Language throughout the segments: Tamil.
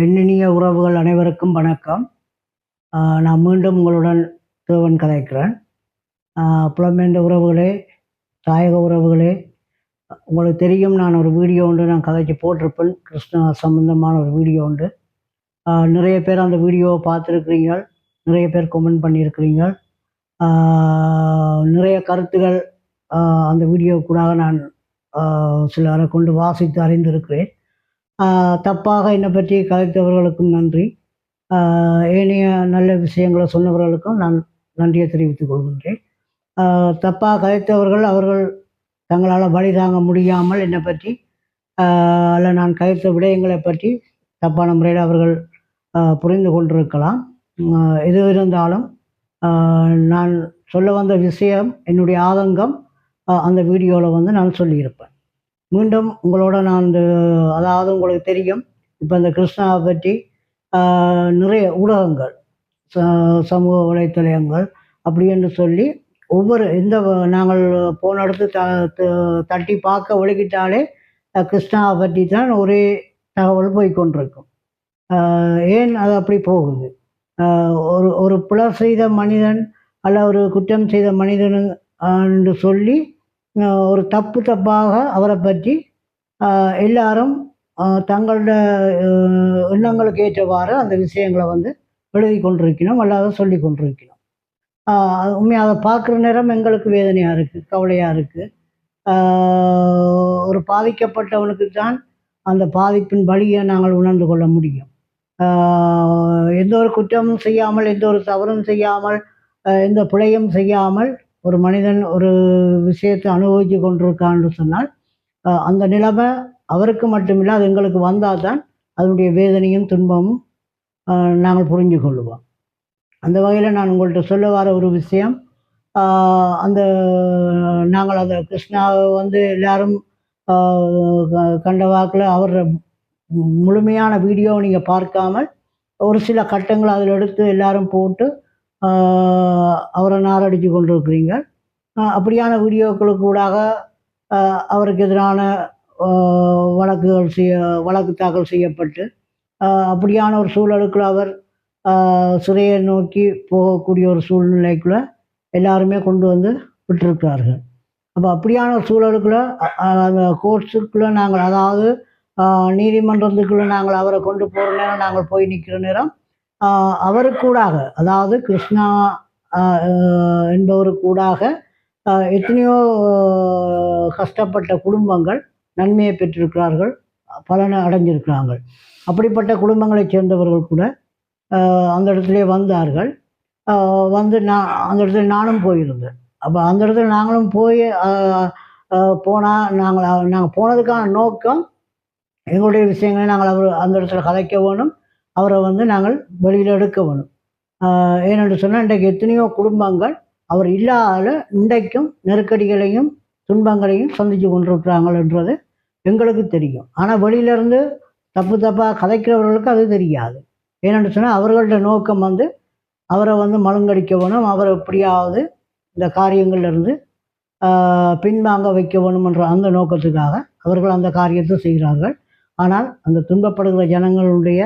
எண்ணினிய உறவுகள் அனைவருக்கும் வணக்கம். நான் மீண்டும் உங்களுடன் தேவன் கதைக்கிறேன். புலம்பெயர்ந்த உறவுகளே, தாயக உறவுகளே, உங்களுக்கு தெரியும், நான் ஒரு வீடியோ ஒன்று நான் கதைச்சி போட்டிருப்பேன். கிருஷ்ணா சம்பந்தமான ஒரு வீடியோ உண்டு. நிறைய பேர் அந்த வீடியோவை பார்த்துருக்குறீங்க, நிறைய பேர் கமெண்ட் பண்ணியிருக்கிறீங்க. நிறைய கருத்துகள் அந்த வீடியோக்கூடாக நான் சிலரை கொண்டு வாசித்து அறிந்திருக்கிறேன். தப்பாக என்னை பற்றி கதைத்தவர்களுக்கும் நன்றி. ஏனைய நல்ல விஷயங்களை சொன்னவர்களுக்கும் நான் நன்றியை தெரிவித்துக் கொள்கின்றேன். தப்பாக கதைத்தவர்கள் அவர்கள் தங்களால் வழி தாங்க முடியாமல் என்னை பற்றி அல்ல நான் கதைத்த விடயங்களை பற்றி தப்பான முறையில் அவர்கள் புரிந்து கொண்டிருக்கலாம். எது இருந்தாலும் நான் சொல்ல வந்த விஷயம், என்னுடைய ஆதங்கம் அந்த வீடியோவில் நான் சொல்லியிருப்பேன். மீண்டும் உங்களோட நான் அதாவது உங்களுக்கு தெரியும், இப்போ இந்த கிருஷ்ணாவை பற்றி நிறைய ஊடகங்கள், சமூக வலைத்தளங்கள் அப்படி என்று சொல்லி ஒவ்வொரு நாங்கள் போன இடத்து தட்டி பார்க்க ஒழுகிட்டாலே கிருஷ்ணாவை பற்றி தான் ஒரே தகவல் போய்கொண்டிருக்கும். ஏன் அது அப்படி போகுது? ஒரு பிழை செய்த மனிதன் அல்ல ஒரு குற்றம் செய்த மனிதன் என்று சொல்லி ஒரு தப்பாக அவரை பற்றி எல்லாரும் தங்களோட எண்ணங்களுக்கு ஏற்றவாறு அந்த விஷயங்களை எழுதி கொண்டிருக்கணும், அல்லாத சொல்லி கொண்டிருக்கணும். உண்மையாக அதை பார்க்குற நேரம் எங்களுக்கு வேதனையாக இருக்குது, கவலையாக இருக்குது. ஒரு பாதிக்கப்பட்டவனுக்கு தான் அந்த பாதிப்பின் வழியை நாங்கள் உணர்ந்து கொள்ள முடியும். எந்த ஒரு குற்றமும் செய்யாமல், எந்த ஒரு தவறும் செய்யாமல், எந்த பிழையும் செய்யாமல் ஒரு மனிதன் ஒரு விஷயத்தை அனுபவித்து கொண்டிருக்கான்னு சொன்னால் அந்த நிலைமை அவருக்கு மட்டுமில்லை, அது எங்களுக்கு வந்தால் தான் அதனுடைய வேதனையும் துன்பமும் நாங்கள் புரிஞ்சு கொள்ளுவோம். அந்த வகையில் நான் உங்கள்கிட்ட சொல்ல வர ஒரு விஷயம், அந்த நாங்கள் அந்த கிருஷ்ணாவை எல்லாரும் கண்ட வாக்கில் அவர் முழுமையான வீடியோவை நீங்கள் பார்க்காமல் ஒரு சில கட்டங்களை அதில் எடுத்து எல்லாரும் போட்டு அவரை நாரடித்து கொண்டிருக்கிறீங்க. அப்படியான வீடியோக்களுக்கு கூடாக அவருக்கு எதிரான வழக்கு தாக்கல் செய்யப்பட்டு அப்படியான ஒரு சூழலுக்குள்ள அவர் சிறையை நோக்கி போகக்கூடிய ஒரு சூழ்நிலைக்குள்ள எல்லாருமே கொண்டு விட்டிருக்கிறார்கள். அப்போ அப்படியான ஒரு சூழலுக்குள்ள அந்த கோர்ட்ஸுக்குள்ளே நாங்கள், அதாவது நீதிமன்றத்துக்குள்ளே நாங்கள் அவரை கொண்டு போகிற நேரம், நாங்கள் போய் நிற்கிற நேரம் அவருக்கூடாக, அதாவது கிருஷ்ணா என்பவருக்கூடாக எத்தனையோ கஷ்டப்பட்ட குடும்பங்கள் நன்மையை பெற்றிருக்கிறார்கள், பலனை அடைஞ்சிருக்கிறார்கள். அப்படிப்பட்ட குடும்பங்களைச் சேர்ந்தவர்கள் கூட அந்த இடத்துல வந்தார்கள். நான் அந்த இடத்துல நானும் போயிருந்தேன். அப்போ அந்த இடத்துல நாங்களும் போய் போனால் நாங்கள் போனதுக்கான நோக்கம், எங்களுடைய விஷயங்களை நாங்கள் அந்த இடத்துல கதைக்க வேணும், அவரை நாங்கள் வெளியில் எடுக்க வேணும். ஏனென்று சொன்னால் இன்றைக்கு எத்தனையோ குடும்பங்கள் அவர் இல்லாத இன்றைக்கும் நெருக்கடிகளையும் துன்பங்களையும் சந்தித்து கொண்டிருக்கிறாங்கன்றது எங்களுக்கு தெரியும். ஆனால் வெளியிலேருந்து தப்பாக கதைக்கிறவர்களுக்கு அது தெரியாது. ஏனென்று சொன்னால் அவர்களோட நோக்கம் அவரை மழுங்கடிக்க வேணும், அவரை எப்படியாவது இந்த காரியங்கள்லேருந்து பின்வாங்க வைக்க வேணுமென்ற அந்த நோக்கத்துக்காக அவர்கள் அந்த காரியத்தை செய்கிறார்கள். ஆனால் அந்த துன்பப்படுகிற ஜனங்களுடைய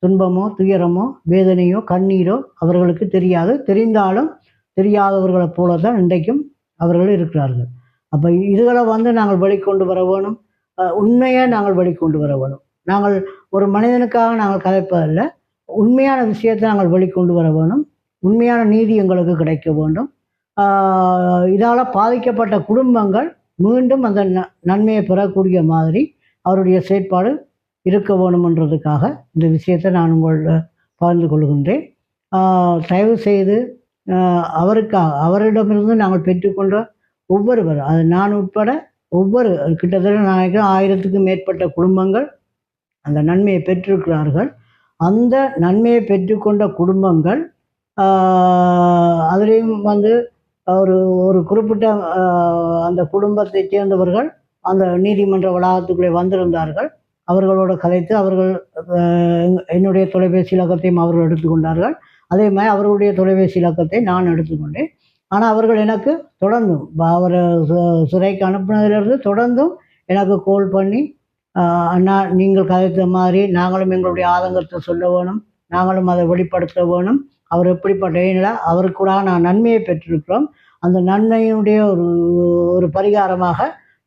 துன்பமோ துயரமோ வேதனையோ கண்ணீரோ அவர்களுக்கு தெரியாது. தெரிந்தாலும் தெரியாதவர்களைப் போல தான் இன்றைக்கும் அவர்கள் இருக்கிறார்கள். அப்போ இதுகளை நாங்கள் வெளிக்கொண்டு வர வேணும், உண்மையை நாங்கள் வெளிக்கொண்டு வர வேணும். நாங்கள் ஒரு மனிதனுக்காக நாங்கள் கதைப்பதில்லை, உண்மையான விஷயத்தை நாங்கள் வெளிக்கொண்டு வர வேணும். உண்மையான நீதி எங்களுக்கு கிடைக்க வேண்டும். இதால் பாதிக்கப்பட்ட குடும்பங்கள் மீண்டும் அந்த நன்மையை பெறக்கூடிய மாதிரி அவருடைய செயற்பாடு இருக்க வேணுமென்றதுக்காக இந்த விஷயத்தை நான் உங்களோட பகிர்ந்து கொள்கின்றேன். தயவு செய்து அவரிடமிருந்து நாங்கள் பெற்றுக்கொண்ட ஒவ்வொருவர், அது நான் உட்பட ஒவ்வொரு கிட்டத்தட்ட நாளைக்கு 1000க்கும் மேற்பட்ட குடும்பங்கள் அந்த நன்மையை பெற்றிருக்கிறார்கள். அந்த நன்மையை பெற்றுக்கொண்ட குடும்பங்கள் அதுலேயும் ஒரு குறிப்பிட்ட அந்த குடும்பத்தை சேர்ந்தவர்கள் அந்த நீதிமன்ற வளாகத்துக்குள்ளே வந்திருந்தார்கள். அவர்களோடு கதைத்து அவர்கள் என்னுடைய தொலைபேசி இலக்கத்தையும் அவர்கள் எடுத்துக்கொண்டார்கள். அதே மாதிரி அவர்களுடைய தொலைபேசி இலக்கத்தை நான் எடுத்துக்கொண்டேன். ஆனால் அவர்கள் எனக்கு தொடர்ந்தும் அவரை சிறைக்கு அனுப்பினதிலிருந்து தொடர்ந்தும் எனக்கு கால் பண்ணி அண்ணா நீங்கள் கதைத்த மாதிரி நாங்களும் எங்களுடைய ஆதங்கத்தை சொல்ல வேணும், நாங்களும் அதை வெளிப்படுத்த வேணும். அவர் எப்படிப்பட்ட ஏனில் அவருக்கு கூட நான் நன்மையை பெற்றிருக்கிறோம். அந்த நன்மையினுடைய ஒரு ஒரு பரிகாரமாக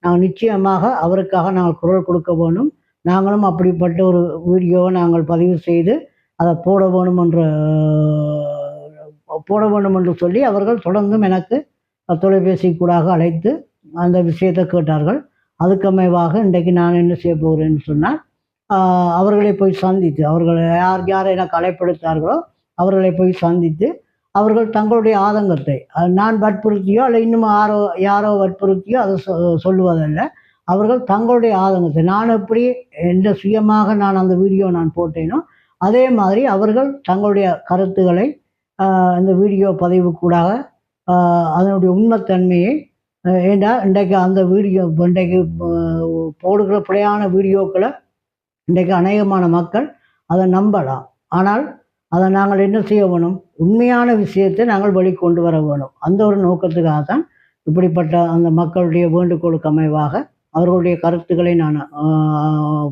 நாங்கள் நிச்சயமாக அவருக்காக நாங்கள் குரல் கொடுக்க வேணும். நாங்களும் அப்படிப்பட்ட ஒரு வீடியோவை நாங்கள் பதிவு செய்து அதை போட வேணும் என்று சொல்லி அவர்கள் தொடர்ந்தும் எனக்கு தொலைபேசி கூடாக அழைத்து அந்த விஷயத்தை கேட்டார்கள். அதுக்கமைவாக இன்றைக்கு நான் என்ன செய்ய போகிறேன்னு சொன்னால், அவர்களை போய் சந்தித்து, அவர்கள் யார் எனக்கு அழைப்படுத்தார்களோ அவர்களை போய் சந்தித்து அவர்கள் தங்களுடைய ஆதங்கத்தை நான் வற்புறுத்தியோ அல்ல இன்னும் யாரோ வற்புறுத்தியோ அதை சொல்லுவதல்ல. அவர்கள் தங்களுடைய ஆதங்கத்தை நான் எப்படி எந்த சுயமாக நான் அந்த வீடியோ நான் போட்டேனோ அதே மாதிரி அவர்கள் தங்களுடைய கருத்துக்களை இந்த வீடியோ பதிவு கூடாக அதனுடைய உண்மைத்தன்மையை ஏண்டா இன்றைக்கு அந்த வீடியோ இன்றைக்கு போடுகிற பிழையான வீடியோக்களை இன்றைக்கு அநேகமான மக்கள் அதை நம்பலாம். ஆனால் அதை நாங்கள் என்ன செய்ய வேணும், உண்மையான விஷயத்தை நாங்கள் வெளிக்கொண்டு வர வேணும். அந்த ஒரு நோக்கத்துக்காக தான் இப்படிப்பட்ட அந்த மக்களுடைய வேண்டுகோளுக்கு அமைவாக அவர்களுடைய கருத்துக்களை நான்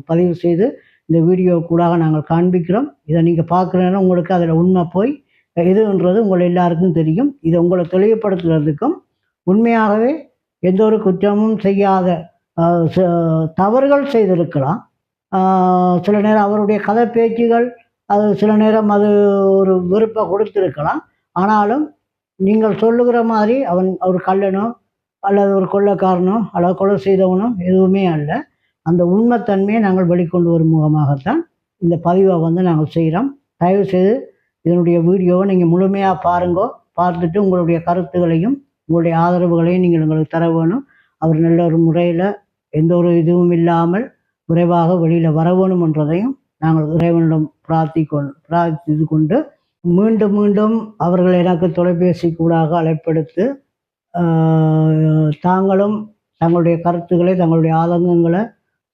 பதிவு செய்து இந்த வீடியோ கூடாக நாங்கள் காண்பிக்கிறோம். இதை நீங்கள் பார்க்குறேன்னா உங்களுக்கு அதில் உண்மை போய் எதுன்றது உங்கள் எல்லாருக்கும் தெரியும். இதை உங்களை தெளிவுபடுத்துறதுக்கும் உண்மையாகவே எந்த ஒரு குற்றமும் செய்யாத தவறுகள் செய்திருக்கலாம். சில நேரம் அவருடைய கதை பேச்சுகள் அது சில நேரம் அது ஒரு வெறுப்பை கொடுத்திருக்கலாம். ஆனாலும் நீங்கள் சொல்லுகிற மாதிரி அவர் கள்ளனோ அல்லது ஒரு கொள்ளைக்காரனோ அல்லது கொலை செய்தவனோ எதுவுமே அல்ல. அந்த உண்மைத்தன்மையை நாங்கள் வெளிக்கொண்டு வரும் முகமாகத்தான் இந்த பதிவை நாங்கள் செய்கிறோம். தயவுசெய்து இதனுடைய வீடியோவை நீங்கள் முழுமையாக பாருங்கோ. பார்த்துட்டு உங்களுடைய கருத்துக்களையும் உங்களுடைய ஆதரவுகளையும் நீங்கள் எங்களுக்கு தர வேணும். அவர் நல்ல ஒரு முறையில் எந்த ஒரு இதுவும் இல்லாமல் விரைவாக வெளியில் வர வேணும் என்றதையும் நாங்கள் இறைவனிடம் பிரார்த்தித்து கொண்டு மீண்டும் மீண்டும் அவர்கள் எனக்கு தொலைபேசி கூடாக அழைப்படுத்து தாங்களும் தங்களுடைய கருத்துக்களை தங்களுடைய ஆதங்கங்களை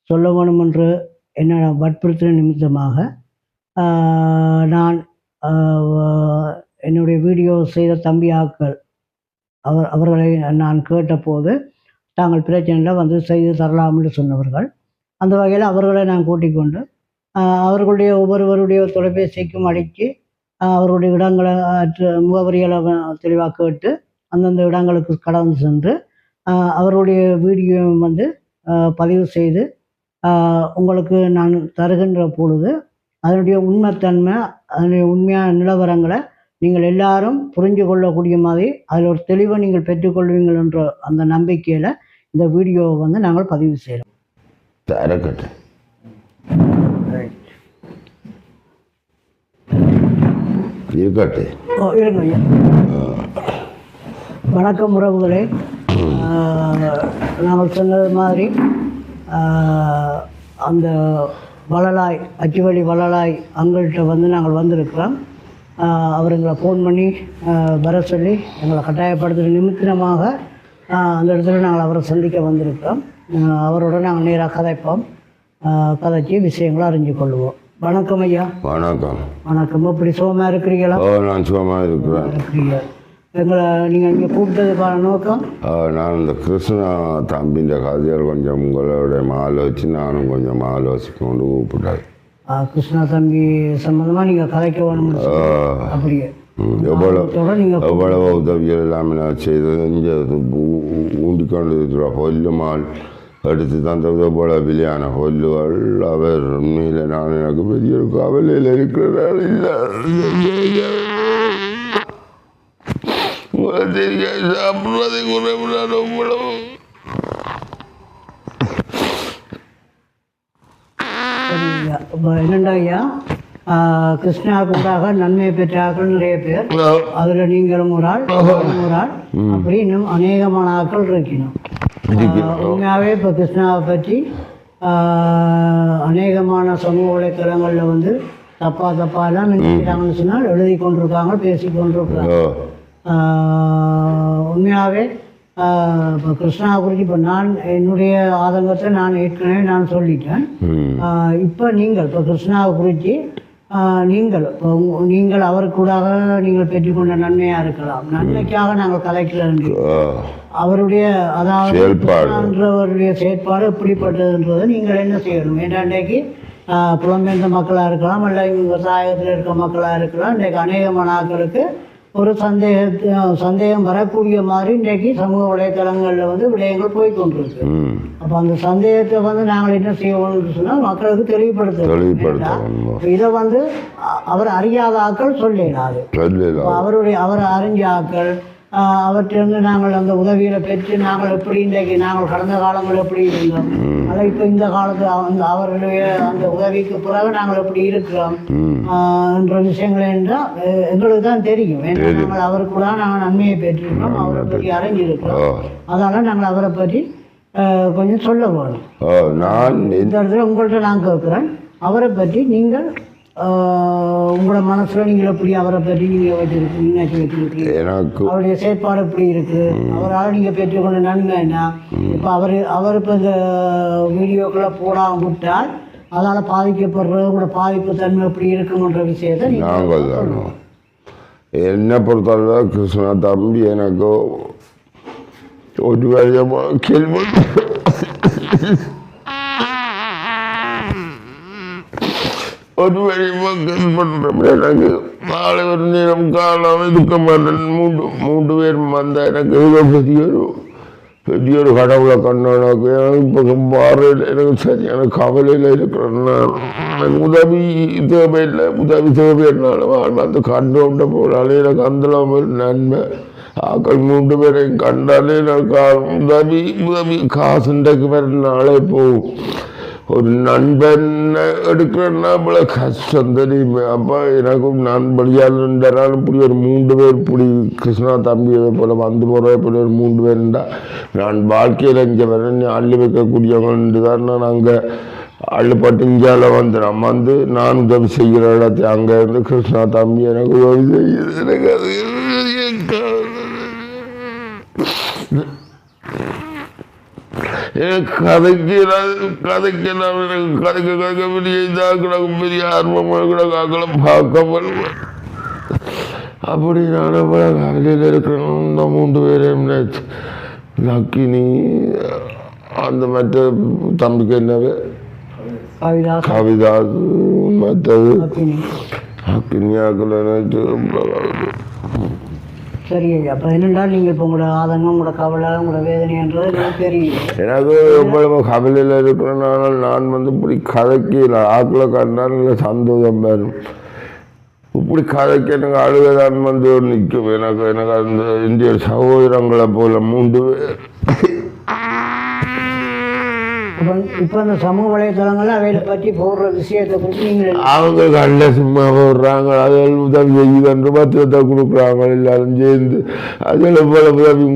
சொல்ல வேணும் என்று என்ன வற்புறுத்தின நிமித்தமாக நான் என்னுடைய வீடியோ செய்த தம்பியாக்கள் அவர்களை நான் கேட்டபோது தாங்கள் பிரச்சனையில் செய்து தரலாம்னு சொன்னவர்கள். அந்த வகையில் அவர்களை நான் கூட்டிக் கொண்டு அவர்களுடைய ஒவ்வொருவருடைய தொலைபேசிக்கும் அடித்து அவர்களுடைய இடங்களை முகவரிகளை தெளிவாக கேட்டு அந்தந்த இடங்களுக்கு கடந்து சென்று அவர்களுடைய வீடியோ பதிவு செய்து உங்களுக்கு நான் தருகின்ற பொழுது அதனுடைய உண்மைத்தன்மை அதனுடைய உண்மையான நிலவரங்களை நீங்கள் எல்லாரும் புரிஞ்சு கொள்ளக்கூடிய மாதிரி அதில் ஒரு தெளிவை நீங்கள் பெற்றுக்கொள்வீங்கள் என்ற அந்த நம்பிக்கையில் இந்த வீடியோவை நாங்கள் பதிவு செய்கிறோம். வணக்கம் உறவுகளே. நாங்கள் சொன்னது மாதிரி அந்த வளலாய் அச்சுவழி வளலாய் அங்கள்கிட்ட நாங்கள் வந்திருக்கிறோம். அவருங்களை ஃபோன் பண்ணி வர சொல்லி எங்களை கட்டாயப்படுத்துகிற நிமித்தமாக அந்த இடத்துல நாங்கள் அவரை சந்திக்க வந்திருக்கிறோம். அவரோட நாங்கள் நேராக கதைப்போம், கதைச்சி விஷயங்களை அறிஞ்சு கொள்வோம். வணக்கம் ஐயா. வணக்கம். வணக்கம். எப்படி சுகமாக இருக்கிறீங்களா? நான் சுகமாக இருக்கிறேன். எங்களை நீங்கள் இங்கே கூப்பிட்டதுக்கான நோக்கம், நான் இந்த கிருஷ்ணா தம்பின்ற கதையால் கொஞ்சம் உங்களுடைய ஆலோசித்து நானும் கொஞ்சம் ஆலோசிக்க கொண்டு கூப்பிட்டாரு. கிருஷ்ணா தம்பி சம்பந்தமாக நீங்கள் கதைக்க வேணும் அப்படியே எவ்வளவு உதவிகள் எல்லாமே நான் செய்தது இங்கே ஊண்டிக்கொண்டு இருக்கிற கொல்லுமாள் எடுத்து தந்தது போல வெளியான கொல்லுகள் அவர் உண்மையில் நான் எனக்கு பெரிய கவலையில் இருக்கிறார். இல்லை சாப்பிட்றதை குறைவிடாத உங்களவு என்னண்டா ஐயா, கிருஷ்ணாவுக்குண்டாக நன்மை பெற்றாக்கள் நிறைய பேர், அதில் நீங்களும் ஒரு ஆள் அப்படி இன்னும் அநேகமான ஆட்கள் இருக்கணும். உண்மையாகவே இப்போ கிருஷ்ணாவை பற்றி அநேகமான சமூக வலைத்தளங்களில் தப்பாலாம் நினைக்கிறாங்கன்னு சொன்னால் எழுதி கொண்டிருக்காங்க, பேசி கொண்டிருக்கிறாங்க. உண்மையாகவே இப்போ கிருஷ்ணாவை குறித்து இப்போ நான் என்னுடைய ஆதங்கத்தை நான் ஏற்கனவே நான் சொல்லிட்டேன். இப்போ நீங்கள் இப்போ கிருஷ்ணாவை குறித்து நீங்கள் அவருக்கூடாக நீங்கள் பெற்றுக்கொண்ட நன்மையாக இருக்கலாம். நன்மைக்காக நாங்கள் கலைக்கிறோம். அவருடைய அதாவது அவருடைய செயற்பாடு எப்படிப்பட்டதுன்றதை நீங்கள் என்ன செய்யணும். ஏன்றைக்கு புலம்பெயர்ந்த மக்களாக இருக்கலாம், இல்லை விவசாயத்தில் இருக்க மக்களாக இருக்கலாம். இன்றைக்கு அநேகமான ஆட்களுக்கு ஒரு சந்தேகம் வரக்கூடிய மாதிரி இன்றைக்கு சமூக வலைத்தளங்களில் விடயங்கள் போய்கொண்டிருக்கு. அப்போ அந்த சந்தேகத்தை நாங்கள் என்ன செய்யணும்னு சொன்னால் மக்களுக்கு தெளிவுபடுத்தணும். இதை அவர் அறியாத ஆட்கள் சொல்லிடாது. அவர் அறிஞ்ச ஆட்கள் அவற்றிலிருந்து நாங்கள் அந்த உதவிகளை பெற்று நாங்கள் எப்படி இன்றைக்கு நாங்கள் கடந்த காலங்கள் எப்படி இருந்தோம், அதை இப்போ இந்த காலத்தில் அவருடைய அந்த உதவிக்கு பிறகு நாங்கள் எப்படி இருக்கிறோம் என்ற விஷயங்கள் என்றால் எங்களுக்கு தான் தெரியும். ஏன்னா நாங்கள் அவருக்குள்ள நாங்கள் நன்மையை பெற்றிருக்கோம், அவரை பற்றி அறிஞ்சிருக்கிறோம். அதனால் நாங்கள் அவரை பற்றி கொஞ்சம் சொல்ல வேணும். இந்த இடத்துல உங்கள்கிட்ட நான் கேட்குறேன், அவரை பற்றி நீங்கள் உங்களோட மனசில் நீங்கள் எப்படி அவரை பற்றி நீங்கள் வச்சுருக்கீங்க, அவருடைய செயற்பாடு எப்படி இருக்குது, அவரால் நீங்கள் பெற்றுக்கொண்ட நன்மை என்ன. இப்போ அவர் இப்போ இந்த வீடியோக்களை போடாமல் விட்டால் அதால் பாதிக்கப்படுற உங்களோட பாதிப்பு தன்மை எப்படி இருக்குன்ற விஷயத்தை நாங்கள் என்னை பொறுத்தவரை கிருஷ்ணா தம்பி எனக்கு ஒரு வருஷமாக கேள்வி ஒரு வழிமாக எனக்கு நாளை ஒரு நேரம் காலம் இருக்க மாட்டேன். மூன்று பேர் வந்தால் எனக்கு பெரிய ஒரு கடவுளை கண்ணாக்கு இப்போ மாறும். எனக்கு சரியான கவலையில் இருக்கிறேன். எனக்கு உதவி தேவையில்லை, உதவி தேவையில்லைனாலும் அந்த கண்டோண்ட போனாலே எனக்கு அந்த நன்மை. ஆக்கள் மூன்று பேரையும் கண்டாலே எனக்கு உதவி காசுண்டைக்கு வேறு நாளே போகும். ஒரு நண்பன் எடுக்கிறேன்னா இவ்வளோ கஷ்டம் தெரியுமே. அப்போ எனக்கும் நான் வழியாளர் இப்படி ஒரு மூன்று பேர் இப்படி கிருஷ்ணா தம்பியை போல் போகிற இப்படி ஒரு மூன்று பேருண்டா நான் வாழ்க்கையில் இங்கே வரேன் அள்ளி வைக்கக்கூடியவங்க தான். நான் அங்கே அள்ளுப்பட்டு இந்தியாவில் நான் உதவி செய்கிற இடத்தை அங்கே இருந்து கிருஷ்ணா தம்பி எனக்கு உதவி செய்யுது. எனக்கு அது கதைக்கலாம் எனக்கு கதைக்க பெரிய இதாக கிடக்கும், பெரிய ஆர்வமாக கிடக்காக்களை பார்க்க வருவேன். அப்படி நான் கவலையில் இருக்கிறேன். இந்த மூன்று பேரையும் லக்கினி அந்த மற்ற தம்பிக்கு என்னவே கவிதா மற்றது அக்கினியாக்கள் சரி. அப்போ என்னென்றால் நீங்கள் இப்போ உங்களோட ஆதங்கம், உங்களோட கவலை, உங்களோட வேதனைன்றது எனக்கு தெரியும். எனக்கு எவ்வளவு கவலையில் இருக்கிறனால நான் இப்படி கதைக்கல ஆக்களை கண்டால் இல்லை சந்தோஷம் வரும். இப்படி கதைக்கு எனக்கு அழுகதான் நிற்கும். எனக்கு அந்த இந்திய சகோதரங்களை போல மூன்று இப்போ அந்த சமூக வலைத்தளங்கள் அவைகளை பற்றி போடுற விஷயத்தை பற்றி நீங்கள் அவங்க கண்ட சும்மா போடுறாங்க. அதில் உதவி செய்யுது பத்திரத்தை கொடுக்குறாங்க எல்லாரும் சேர்ந்து. அதில் எவ்வளவு உதவி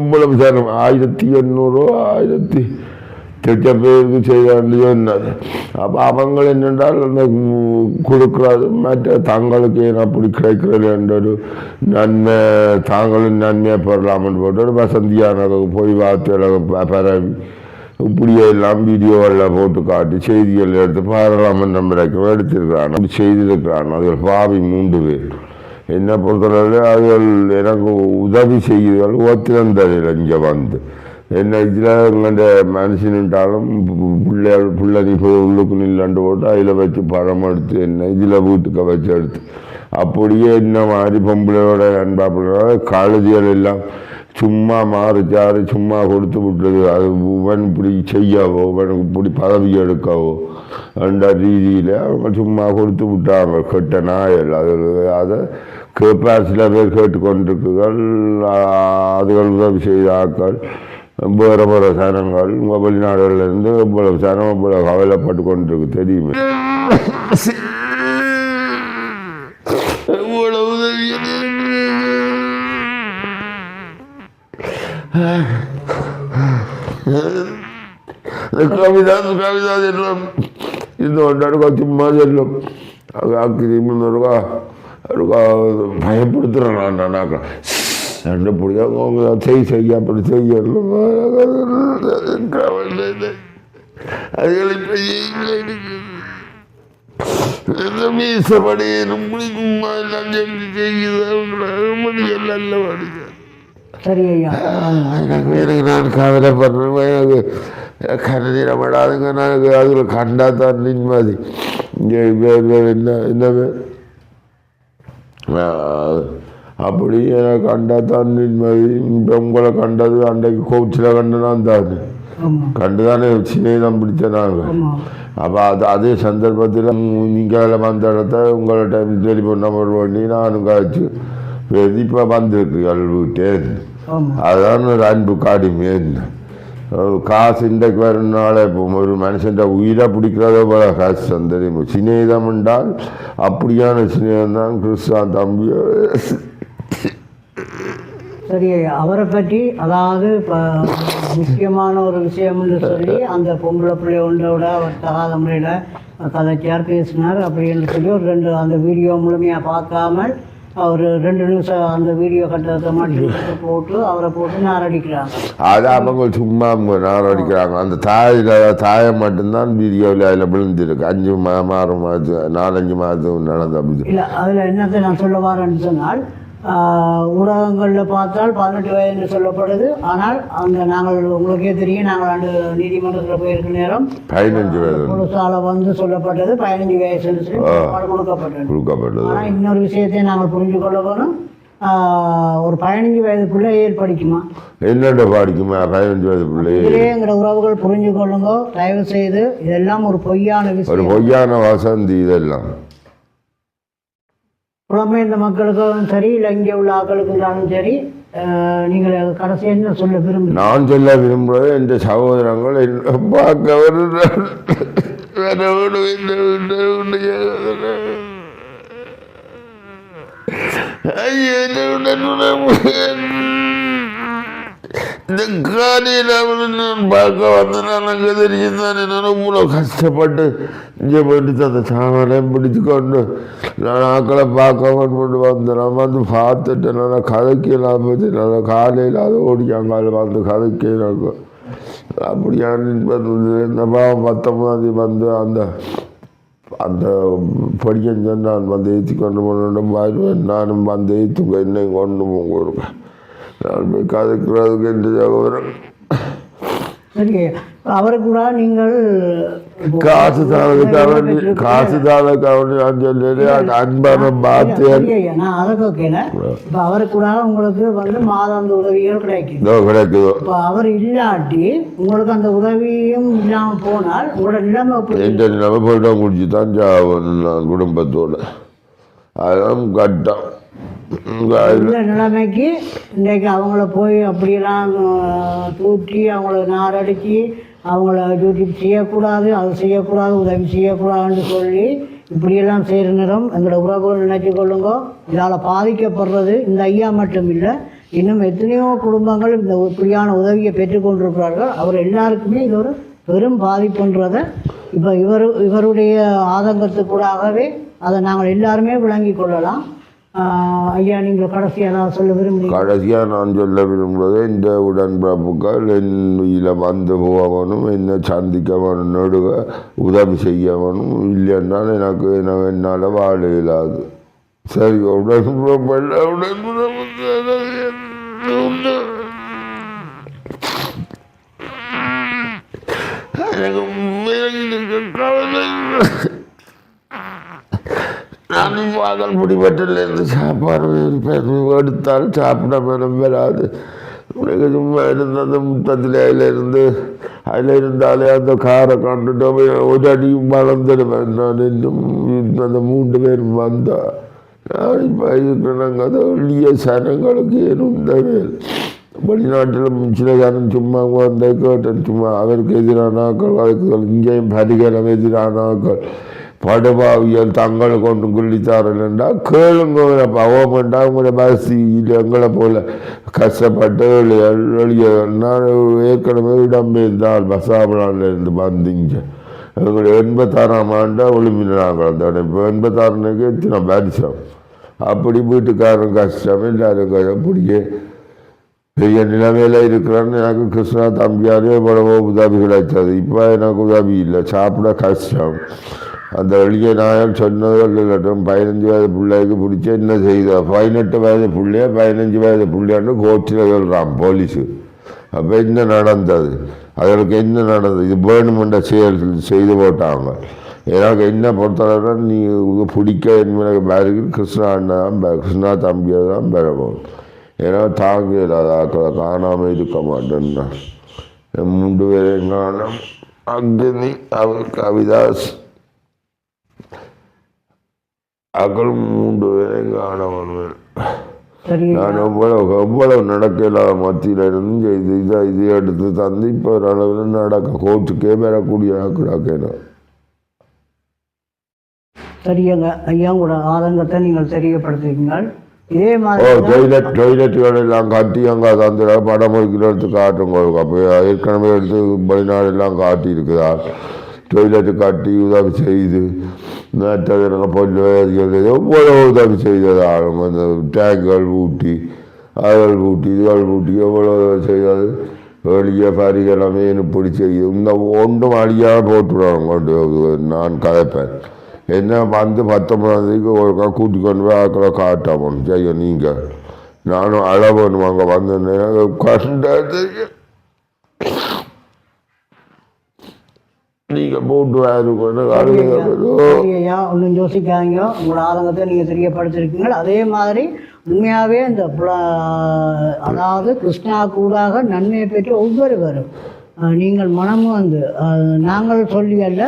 எவ்வளவு சேரம் 1800 1000 பேருக்கு செய்தாண்டு சொன்னது. அப்போ அவங்க என்னென்றால் அந்த கொடுக்குறது மற்ற தங்களுக்கு ஏன் அப்படி கிடைக்கிறது என்ற ஒரு நன்மை தாங்களும் நன்மையாக பெறலாம்னு போட்டு ஒரு வசந்தியான போய் வார்த்தைகளை பரவி இப்படியே எல்லாம் வீடியோவில் போட்டு காட்டி செய்திகள் எடுத்து பாராளுமன்றம் வரைக்கும் எடுத்திருக்கிறான். அப்படி செய்திருக்கிறான். அதில் பாவி மூன்று பேர் என்னை பொறுத்தளவில் அதுகள் எனக்கு உதவி செய்திகள் ஒத்திருந்ததில் இங்கே என்ன இதில் எங்கள்ட மனுஷனுட்டாலும் பிள்ளை நீ போய் உள்ளுக்கு நில்லாண்டு போட்டு அதில் வச்சு பழம் எடுத்து என்ன இதில் வீட்டுக்கு வச்சு எடுத்து அப்படியே என்ன மாதிரி பொம்பளையோட அன்பா பிள்ளை கழுதிகள் எல்லாம் சும்மா மாறுச்சாறு சும்மா கொடுத்து விட்டுறது. அது இவன் இப்படி செய்யவோ இவனுக்கு இப்படி பதவி எடுக்கவோ என்ற ரீதியில் அவங்க சும்மா கொடுத்து விட்டாங்க. கெட்ட நாயல் அதை கேட்பார் சில பேர் கேட்டுக்கொண்டிருக்குகள். அதுகள் உதவி செய்த ஆக்கள் வேறு வேறு சனங்கள் வெளிநாடுகளிலிருந்து இவ்வளவு சனம் இவ்வளவு கவலைப்பட்டு கொண்டிருக்கு தெரியுமே. இவ்வளவு உதவி கவிதா செல்லும் இந்த ஒன்றாடுக்கா சும்மா செல்லும் அக்கிரிமிருக்கா பயப்படுத்துகிறேன் நானாக்கா சண்டை பிடிக்காம அவங்க செய்ய அப்படி செய்யணும். அதுகளை மீசப்படி சும்மா எல்லாம் சொல்லி செய்யுது நல்ல வருது. சரி ஐயா. எனக்கு நான் கவலைப்படுறேன். எனக்கு கருதிடப்படாதுங்க. எனக்கு அதில் கண்டா தான் நிம்மதி. இங்கே என்ன அப்படி எனக்கு கண்டா தான் நிம்மதி. இப்போ உங்களை கண்டது அன்றைக்கு கோச்சில் கண்டுதான் தானே கண்டு தானே சின்ன பிடிச்ச நாங்கள். அப்போ அதே சந்தர்ப்பத்தில் நீங்கள் வந்த இடத்த உங்களை டைம் டெலிஃபோன் நம்பர் பண்ணி நானும் காய்ச்சி இப்போ வந்திருக்கு வீட்டே. அதுதான் ஒரு அன்பு காடுமே. காசு இன்றைக்கு வரனால இப்போ ஒரு மனுஷன் உயிரை பிடிக்கிறதோ போல கஷ்டம் தெரியுமா. சிநேதம் என்றால் அப்படியான சிநேதம் தான் கிறிஸ்தான் தம்பியோ. சரி, அவரை பற்றி அதாவது இப்போ முக்கியமான ஒரு விஷயம்னு சொல்லி அந்த பொம்பளை பிள்ளை ஒன்றோட அவர் தகாத முறையில் கதைச்சியார் பேசினார் அப்படின்னு சொல்லி ஒரு 2 அந்த வீடியோ முழுமையாக பார்க்காமல் அவர் 2 நிமிஷம் அந்த வீடியோ கட்டத்தை மட்டும் போட்டு அவரை போட்டு நாரடிக்கிறாங்க. அது அவங்க சும்மா நாரடிக்கிறாங்க. அந்த தாயம் மட்டும்தான் வீடியோவில் அதில் விழுந்துருக்கு. 5 மாதம் 6 மாதம் 4-5 மாதம் நடந்த அப்படி இல்லை. அதில் என்னத்தை நான் சொல்ல வரேன்னு சொன்னால் ஊடகங்களில் பார்த்தால் 18 வயது என்று சொல்லப்படுது. ஆனால் அந்த நாங்கள் உங்களுக்கே தெரியும், நாங்கள் அந்த நீதிமன்றத்தில் போயிருக்க நேரம் 15 வயது புதுசால வந்து சொல்லப்பட்டது 15 வயசு கொடுக்கப்பட்டது. ஆனால் இன்னொரு விஷயத்தை நாங்கள் புரிஞ்சு கொள்ள வேணும். ஒரு 15 வயதுக்குள்ளே ஏல் படிக்குமா? என்னென்ன படிக்குமா 15 வயதுக்குள்ளேங்கிற உறவுகள் புரிஞ்சு கொள்ளுங்க தயவு செய்து. இதெல்லாம் ஒரு பொய்யான விஷயம், ஒரு பொய்யான வசந்தி. இதெல்லாம் புலம்பெயர்ந்த மக்களுக்கும் சரி, இல்லை இங்கே உள்ள ஆக்களுக்கு இருந்தாலும் சரி, நீங்கள் கடைசியாக சொல்ல நான் சொல்ல விரும்புவது என்ற சகோதரங்கள் பார்க்க இந்த காலையில் நான் பார்க்க வந்தேன். எனக்கு தெரியும் தானே நான் இவ்வளோ கஷ்டப்பட்டு இங்கே போயிட்டு அந்த சாமானையும் பிடிச்சு கொண்டு நான் ஆக்களை பார்க்க கொண்டு வந்தேன். நான் வந்து பார்த்துட்டு நான் கதைக்கலாம் போச்சு. நான் காலையில் அதை ஓடிக்காங்க வந்து கதைக்கிறாங்க. அப்படியான இந்த பாவம் 19ஆம் வந்து அந்த அந்த படிக்கஞ்சன் நான் வந்து ஏற்றி கொண்டு போனோம் பாருவேன். நானும் வந்து ஏற்றுங்க என்னையும் கொண்டு போங்க. நான் போய் கதைக்கிறதுக்கு என்று சகோதரன். சரி, அவரை கூட நீங்கள் காசு தானதுக்காக நான் சொல்லிடுறேன். அன்பான பாத்தியர் நான் அதை கேட்கல. இப்போ அவரை கூட உங்களுக்கு வந்து மாதாந்த உதவிகள் கிடைக்குதோ? இப்போ அவர் இல்லாட்டி உங்களுக்கு அந்த உதவியும் இல்லாமல் போனால் உங்களோட நிலைமை போயிட்டோம் குடிச்சு தான் நான் குடும்பத்தோடு. அதுதான் கட்டம். இந்த நிலைமைக்கு இன்றைக்கு அவங்கள போய் அப்படியெல்லாம் தூற்றி அவங்கள நாரடித்து அவங்கள டியூட்டி செய்யக்கூடாது, அது செய்யக்கூடாது, உதவி செய்யக்கூடாதுன்னு சொல்லி இப்படியெல்லாம் செய்கிற நேரம் எங்களோட உறவுகள் நினைச்சு கொள்ளுங்க. இதால் பாதிக்கப்படுறது இந்த ஐயா மட்டும் இல்லை, இன்னும் எத்தனையோ குடும்பங்கள் இந்த இப்படியான உதவியை பெற்றுக்கொண்டிருக்கிறார்கள். அவர் எல்லாருக்குமே இது ஒரு பெரும் பாதிப்புன்றதை இப்போ இவருடைய ஆதங்கத்துக்கூடாகவே அதை நாங்கள் எல்லாருமே விளங்கி கொள்ளலாம். ஐயா, நீங்கள் கடைசியாக நான் சொல்ல விரும்புகிறேன். கடைசியாக நான் சொல்ல விரும்புவது இந்த உடன்பிறப்புகள் என்னையில் வந்து போகணும், என்ன சந்திக்க வேணும், நடுக உதவி செய்ய வேணும். இல்லைன்னால் எனக்கு என்னால் வாழ இயலாது. சரி, உடன்பிறப்பு நானும் வாகல் பிடிபட்டிலேருந்து சாப்பாடு எடுத்தால் சாப்பிட மனம் வராது. உனக்கு சும்மா இருந்த அந்த முத்தத்தில் அதில் இருந்தாலே அந்த காரை கண்டுட்டு ஒரு அடியும் வளர்ந்துடுவேன். நான் இன்னும் அந்த 3 பேரும் வந்தா நான் இப்போ இருக்கிறாங்க. அதை எளிய சனங்களுக்கு ஏனும் இந்த வேல் வெளிநாட்டில் சில ஜனம் சும்மா வந்த கேட்டேன். சும்மா அவருக்கு எதிரான ஆக்கள் வழக்குகள், இங்கேயும் பரிகரம் எதிரான ஆக்கள் படுபாவியல் தங்களை கொண்டு குள்ளித்தாரல் என்றால் கேளுங்க. அவமாட்டா உங்களை பசியில் எங்களை போல கஷ்டப்பட்டு எளிய நான் ஏற்கனவே இடம்பெயர்ந்தால் பசாபலான்லேருந்து வந்தீங்க. எங்களை 86ஆம் ஆண்டு ஒளிமினாங்க. அந்த இப்போ 86னுக்கு எத்தனை வருஷம். அப்படி வீட்டுக்காரன் கஷ்டம் எல்லாரும் அப்படியே பெரிய நிலைமையில் இருக்கிறான்னு. எனக்கு கிருஷ்ணா தம்பியாரே எவ்வளவோ உதவி கிடைச்சது. இப்போ எனக்கு உதவி இல்லை, சாப்பிட கஷ்டம். அந்த எளிய நாயல் சொன்னதுகள் இல்லட்டும் 15 வயது பிள்ளைக்கு பிடிச்ச என்ன செய்த 18 வயது பிள்ளைய 15 வயது பிள்ளைன்னு கோர்ட்டில் சொல்கிறான் போலீஸு. அப்போ என்ன நடந்தது, அதற்கு என்ன நடந்தது, இது வேணுமென்ற செயல் செய்து போட்டாங்க. எனக்கு என்ன பொறுத்தவரை நீ இது பிடிக்க எனக்கு பேருக்கு கிருஷ்ணா அண்ணன் தான் கிருஷ்ணா தம்பியை தான் பெறவும். ஏன்னா தாங்க அதை காணாமல் இருக்க மாட்டேன்னா 3 பேரையும் காணும். அக்னி அவர் கவிதாஸ் அக்களும் 3 பேரையும் காணவன். நான் எவ்வளவு நடக்க இல்லாத மத்தியில் இருந்து இது எடுத்து தந்து இப்போ அளவில் நடக்க கோர்ட்டுக்கே பெறக்கூடிய ஆக்கணும். சரியங்க ஐயா, கூட ஆதங்கத்தை நீங்கள் தெரியப்படுத்துவீங்கள். இதே மாதிரி டொய்லெட்டுகள் எல்லாம் கட்டி அங்கே தந்துட படம் எடுத்து காட்டுங்க. அப்போ ஏற்கனவே எடுத்து வெளிநாடு எல்லாம் காட்டி இருக்குதா, டொய்லெட்டு கட்டி உதவி செய்து மற்ற பொருள் எவ்வளோ உதவி செய்தது ஆளுங்க. அந்த டேங்குகள் ஊட்டி அதுகள் ஊட்டி இதுகள் ஊட்டி எவ்வளோ செய்தது. வெளியே பரிகளமே இப்படி செய்யுது. இந்த ஒன்றும் அழியாக போட்டுவிடுவாங்க கொண்டு. நான் கதைப்பேன் என்ன வந்து 19 ஒருக்கா கூட்டி கொண்டு போய் ஆக்களை காட்டாமணும் செய்ய. நீங்கள் நானும் அளவணும் அங்கே வந்தேன்னு கண்டது நீங்கள் போட்டு ஐயா ஒன்றும் யோசிக்காதீங்க. உங்களோட ஆதங்கத்தை நீங்கள் தெரியப்படுத்திருக்கீங்க. அதே மாதிரி உண்மையாகவே இந்த அதாவது கிருஷ்ணா கூடாக நன்மையை பெற்று ஒவ்வொருவரும் நீங்கள் மனம் வந்து நாங்கள் சொல்லி அல்ல,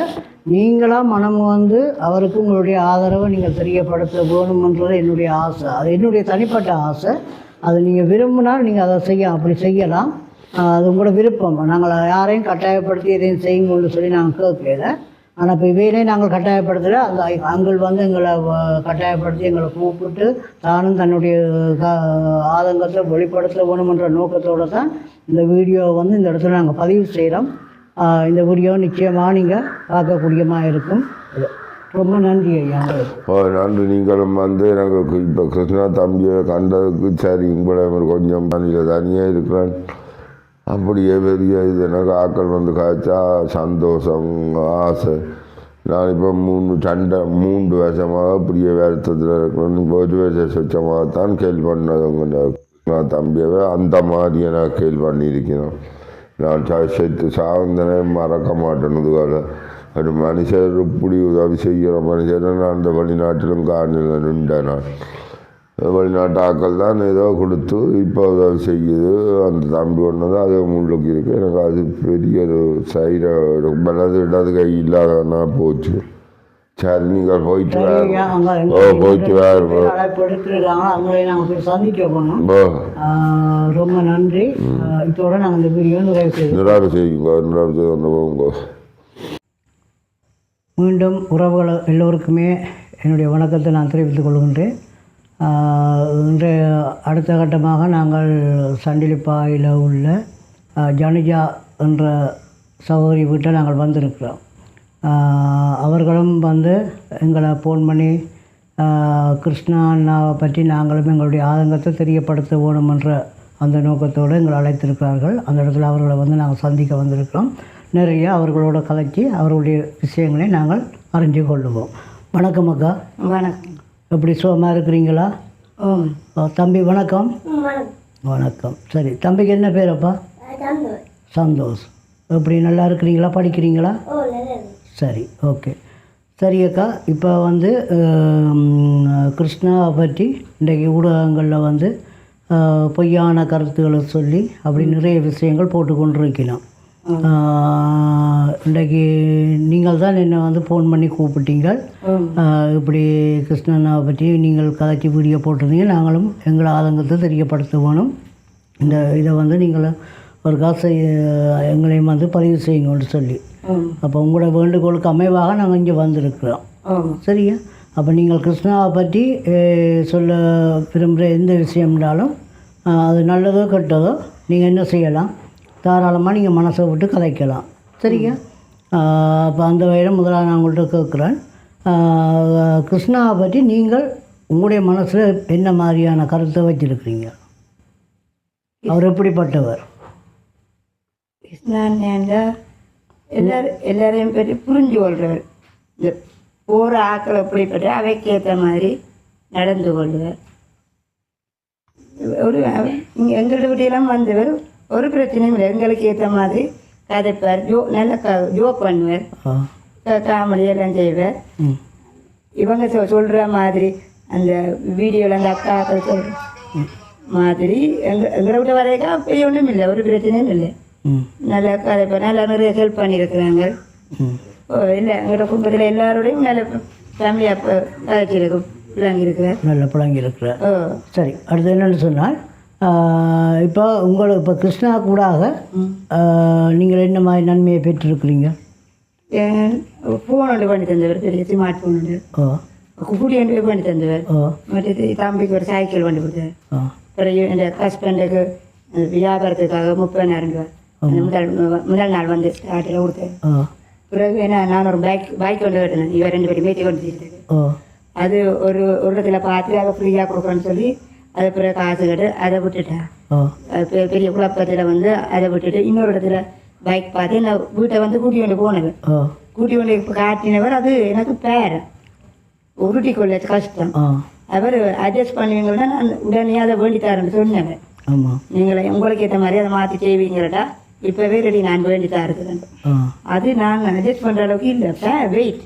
நீங்களாக மனம் வந்து அவருக்கு உங்களுடைய ஆதரவை நீங்கள் தெரியப்படுத்த வேணுமென்றது என்னுடைய ஆசை. அது என்னுடைய தனிப்பட்ட ஆசை. அது நீங்கள் விரும்பினால் நீங்கள் அதை அப்படி செய்யலாம். அது உங்களோட விருப்பம். நாங்கள் யாரையும் கட்டாயப்படுத்தி எதையும் செய்யுங்கன்னு சொல்லி நாங்கள் கேட்கல. ஆனால் இப்போ இவையிலே நாங்கள் கட்டாயப்படுத்தலை. அந்த அங்கள் வந்து எங்களை கட்டாயப்படுத்தி எங்களை கூப்பிட்டு தானும் தன்னுடைய ஆதங்கத்தை வெளிப்படுத்த வேணுமென்ற நோக்கத்தோடு தான் இந்த வீடியோவை வந்து இந்த இடத்துல நாங்கள் பதிவு செய்கிறோம். இந்த வீடியோ நிச்சயமாக நீங்கள் பார்க்கக்கூடியமாக இருக்கும். ரொம்ப நன்றி ஐயா. நன்றி. நீங்களும் வந்து எனக்கு இப்போ கிருஷ்ணா தம்பியை கண்டதுக்கு சரி உங்களை கொஞ்சம் பணியில் தனியாக இருக்கிறேன். அப்படியே பெரிய இது எனக்கு ஆக்கள் வந்து காய்ச்சா சந்தோஷம் ஆசை. நான் இப்போ 3 வருஷமாக பெரிய வருத்தத்தில் இருக்கிறேன். இப்போ 1 வருஷ சொச்சமாகத்தான் கேள்வி பண்ணதுங்க நான் தம்பியவே அந்த மாதிரி நான் கேள்வி பண்ணியிருக்கிறேன். நான் செத்து சாவந்தனே மறக்க மாட்டேனதுக்காக ஒரு மனுஷர் இப்படி உதவி செய்கிற மனுஷர் நான் அந்த வெளிநாட்டிலும் காணில் நின்றேன். நான் வெளிநாட்டு ஆக்கள் தான் ஏதோ கொடுத்து இப்போ உதவி செய்யுது. அந்த தம்பி ஒன்று தான் அது முள்ளுக்கு இருக்குது. எனக்கு அது பெரிய ஒரு சைட இடது கை இல்லாதனா போச்சு. சரி நீங்கள் போயிட்டு போயிட்டு ரொம்ப நன்றி. இதோட நாங்கள் இந்த வீடியோ நிறைவு செய்யுங்க. மீண்டும் உறவுகள் எல்லோருக்குமே என்னுடைய வணக்கத்தை நான் தெரிவித்துக் கொள்கின்றேன். இன்றைய அடுத்த கட்டமாக நாங்கள் சண்டிலிப்பாயில் உள்ள ஜனுஜா என்ற சகோதரி வீட்டை நாங்கள் வந்திருக்கிறோம். அவர்களும் வந்து எங்களை ஃபோன் பண்ணி கிருஷ்ணா அண்ணாவை பற்றி நாங்களும் எங்களுடைய ஆதங்கத்தை தெரியப்படுத்த வேணுமென்ற அந்த நோக்கத்தோடு எங்களை அழைத்திருக்கிறார்கள். அந்த இடத்துல அவர்களை வந்து நாங்கள் சந்திக்க வந்திருக்கிறோம். நிறைய அவர்களோட கலைச்சி அவர்களுடைய விஷயங்களை நாங்கள் அறிஞ்சு கொள்ளுவோம். வணக்கம் அக்கா. வணக்கம். எப்படி சுகமாக இருக்கிறீங்களா? தம்பி வணக்கம். வணக்கம். சரி, தம்பிக்கு என்ன பேரப்பா? சந்தோஷ். எப்படி நல்லா இருக்கிறீங்களா? படிக்கிறீங்களா? சரி, ஓகே. சரி அக்கா, இப்போ வந்து கிருஷ்ணாவை பற்றி இன்றைக்கு ஊடகங்களில் வந்து பொய்யான கருத்துக்களை சொல்லி அப்படி நிறைய விஷயங்கள் போட்டு கொண்டிருக்கிறோம். இன்றைக்கு நீங்கள் தான் என்னை வந்து ஃபோன் பண்ணி கூப்பிட்டீங்க. இப்படி கிருஷ்ணனாவை பற்றி நீங்கள் கதைச்சி வீடியோ போட்டிருந்தீங்க. நாங்களும் எங்களை ஆதங்கத்தை தெரியப்படுத்த வேணும். இந்த இதை வந்து நீங்கள் ஒரு காசை எங்களையும் வந்து பதிவு செய்யுங்கன்னு சொல்லி அப்போ உங்களோட வேண்டுகோளுக்கு அமைவாக நாங்கள் இங்கே வந்திருக்கிறோம். சரியா? அப்போ நீங்கள் கிருஷ்ணாவை பற்றி சொல்ல விரும்புகிற எந்த விஷயம்னாலும் அது நல்லதோ கெட்டதோ நீங்கள் என்ன செய்யலாம், தாராளமாக நீங்கள் மனசை விட்டு கதைக்கலாம். சரியா? அப்போ அந்த வகையில் முதலாக நான் உங்கள்கிட்ட கேட்குறேன், கிருஷ்ணாவை பற்றி நீங்கள் உங்களுடைய மனசில் என்ன மாதிரியான கருத்தை வச்சுருக்கிறீங்க? அவர் எப்படிப்பட்டவர்? கிருஷ்ணன் எல்லாரையும் பற்றி புரிஞ்சு கொள்கிறார். போகிற ஆக்கள் எப்படிப்பட்ட அவைக்கு ஏற்ற மாதிரி நடந்து கொள்வார். ஒரு எங்களோட வீட்டிலாம் வந்தவர் ஒரு பிரச்சனையும் இல்லை, எங்களுக்கு ஏற்ற மாதிரி கதைப்பார், நல்ல ஜோக் பண்ணுவார், காமெடி எல்லாம் செய்வார். இவங்க சொல்கிற மாதிரி அந்த வீடியோவில் அந்த அக்காக்கள் சொல்கிற மாதிரி எங்களை விட்ட வரைக்கும் பெரிய ஒன்றும் இல்லை, ஒரு பிரச்சனையும் இல்லை. நல்லா கதைப்பார், நல்லா நிறைய ஹெல்ப் பண்ணியிருக்கிறாங்க. இல்லை எங்களோட குடும்பத்தில் எல்லாரோடையும் நல்ல ஃபேமிலியாக கதைச்சிருக்கும், பிள்ளைங்க இருக்கிறார், நல்ல பிள்ளைங்க இருக்கிறார். சரி, அடுத்து என்னென்னு சொன்னால் இப்போ உங்களுக்கு இப்போ கிருஷ்ணா கூடாக நீங்கள் என்ன மாதிரி நன்மையை பெற்றிருக்கிறீங்க? ஃபோன் ஒன்று பண்ணி தந்தவர், பெரிய ஸ்மார்ட் ஃபோன் ஒன்று கூட்டி போய் பண்ணி தந்தவர். மற்றது தம்பிக்கு ஒரு சைக்கிள் பண்ணி கொடுத்தார். பிறகு என் ஹஸ்பண்டுக்கு வியாபாரத்துக்காக 30,000 ரூபா முதல் நாள் வந்து ஸ்டார்டில் கொடுத்தேன். பிறகு என்ன நான் ஒரு பைக் கொண்டு கட்டினேன், இவன் 2 பேரும் மேய்ச்சி கொண்டு வச்சுருக்கு. அது ஒரு இடத்துல பார்த்து அதை ஃப்ரீயாக கொடுக்குறேன்னு சொல்லி அதை பிறகு காசு கட்டு அதை விட்டுட்டேன். பெரிய குழப்பத்தில் வந்து அதை விட்டுட்டு இன்னொரு இடத்துல பைக் பார்த்து நான் வீட்டை வந்து கூட்டி கொண்டு போனவர். கூட்டி கொண்டு காட்டினவர் அது எனக்கு பேர் உருட்டி கொள்ள கஷ்டம். அவர் அட்ஜஸ்ட் பண்ணுவீங்கன்னா நான் உடனே அதை வேண்டி தரேன்னு சொன்னவர். நீங்களை உங்களுக்கு ஏற்ற மாதிரி அதை மாற்றி செய்வீங்கடா, இப்போவே ரெடி நான் வேண்டி தருக்கிறேன். அது நான் அட்ஜஸ்ட் பண்ணுற அளவுக்கு இல்லை, வெயிட்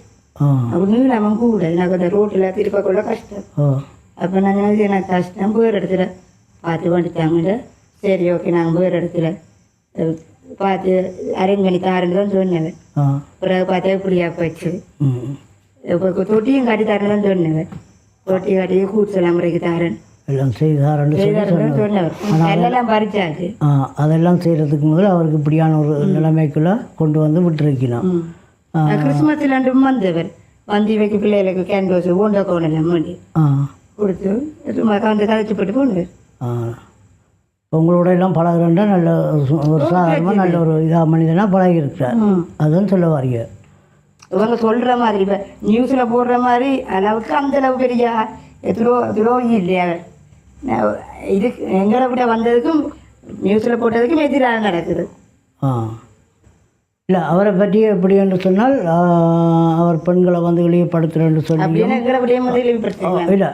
அப்போ நீளமும் கூட எனக்கு அந்த ரோட்டில் திருப்பக்குள்ள கஷ்டம். அப்போ நான் எனக்கு கஷ்டம், வேறு இடத்துல பார்த்து வந்துட்டாங்க. சரி ஓகே நாங்கள் வேறு இடத்துல பார்த்து அரேஞ்ச் பண்ணி தாரேன்னு தான் சொன்னேன். பிறகு பார்த்தா இப்படியா போச்சு. இப்போ தொட்டியும் காட்டி தரேன்னு தான் சொன்னேன். தொட்டி காட்டி கூட்ஸ் எல்லாம் முறைக்கு தாரேன் எல்லாம் செய்தாரன்னு சொன்னவர். எல்லாம் பறிச்சாச்சு. அதெல்லாம் செய்கிறதுக்கு முதல்ல அவருக்கு இப்படியான ஒரு நிலைமைக்குள்ளே கொண்டு வந்து விட்டுருக்கணும். கிறிஸ்மஸ்ல வந்தவர் வந்து இவைக்கு பிள்ளைகளுக்கு கேன்வாஸ் ஊண்ட கோணெல்லாம் வேண்டி கொடுத்து சும்மா வந்து கதைச்சி போட்டு போனவர். உங்களோட எல்லாம் பழகிறண்டா நல்ல ஒரு சாதாரணமாக நல்ல ஒரு இதாக மனிதனாக பழகிருக்கிறார், அதுன்னு சொல்ல வாரீங்க. இவங்க சொல்கிற மாதிரி இப்போ நியூஸில் போடுற மாதிரி அளவுக்கு அந்த அளவு பெரிய துரோகி இல்லையா. இது எங்களை விட வந்ததுக்கும் நியூஸில் போட்டதுக்கும் எதிராக நடக்குது. இல்லை அவரை பற்றி எப்படி என்று சொன்னால் அவர் பெண்களை வந்து இழிவுபடுத்துறேன்னு சொல்லி இல்லை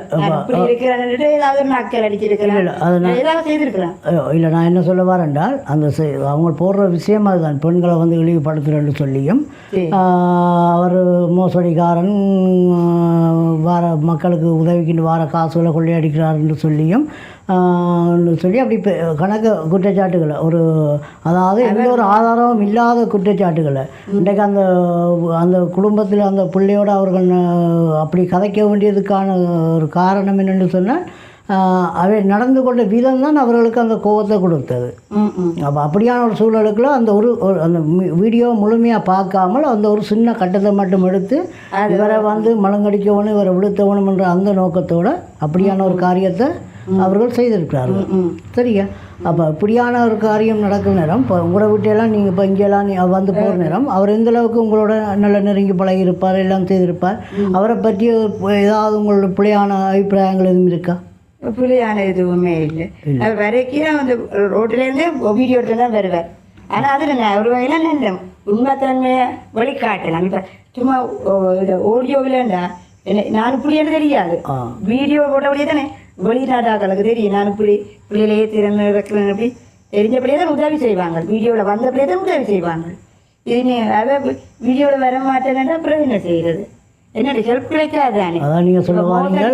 இல்லை நான் என்ன சொல்ல வரேன்டால் அந்த அவங்க போடுற விஷயம் அதுதான், பெண்களை வந்து இழிவுபடுத்துறேன்னு சொல்லியும் அவர் மோசடிக்காரன் வார மக்களுக்கு உதவிக்கிட்டு வார காசுகளை கொள்ளையடிக்கிறாருன்னு சொல்லியும் சொல்லி அப்படி கணக்கு குற்றச்சாட்டுகளை ஒரு அதாவது எந்த ஒரு ஆதாரமும் இல்லாத குற்றச்சாட்டுகளை இன்றைக்கு அந்த அந்த குடும்பத்தில் அந்த பிள்ளையோடு அவர்கள் அப்படி கதைக்க வேண்டியதுக்கான ஒரு காரணம் என்னென்னு சொன்னால் அவை நடந்து கொண்ட விதம் தான் அவர்களுக்கு அந்த கோபத்தை கொடுத்தது. அப்போ அப்படியான ஒரு சூழலுக்குள்ள அந்த அந்த வீடியோ முழுமையாக பார்க்காமல் அந்த ஒரு சின்ன கட்டத்தை மட்டும் எடுத்து இவரை வந்து மலங்கடிக்கவனும் இவரை விழுத்தவனும் என்ற அந்த நோக்கத்தோடு அப்படியான ஒரு காரியத்தை அவர்கள் செய்திருக்கிறார்கள். சரியா? அப்போ இப்படியான ஒரு காரியம் நடக்கும் நேரம் இப்போ உங்களோட வீட்டையெல்லாம் நீங்கள் இப்போ இங்கெல்லாம் வந்து போகிற நேரம் அவர் எந்த அளவுக்கு உங்களோட நல்ல நெருங்கி பழகியிருப்பார், எல்லாம் செய்திருப்பார். அவரை பற்றி ஏதாவது உங்களோட பிள்ளையான அபிப்பிராயங்கள் எதுவும் இருக்கா? பிள்ளையான எதுவுமே இல்லை. அது வரைக்கும் அந்த ரோட்டிலேருந்து வீடியோ எடுத்து தான் வருவார். ஆனால் அதில் ஒரு வகையில் நல்ல உண்மைத்தன்மையை வழிகாட்டலாம். இப்போ சும்மா ஆடியோவில்ண்டா நான் இப்படின்னு தெரியாது, வீடியோ போட்டபடியே தானே வெளிநாட்டாக்களுக்கு தெரியும். நான் இப்படி பிள்ளையிலேயே திறந்து வைக்கிறேன் அப்படி தெரிஞ்சபடியே தான் உதவி செய்வாங்க. வீடியோவில் வந்தபடியே தான் உதவி செய்வாங்க. இது அதான் வீடியோவில் வர மாட்டேன்னா அப்புறம் என்ன செய்கிறது? என்னுடைய ஹெல்ப் கிடைக்காதானே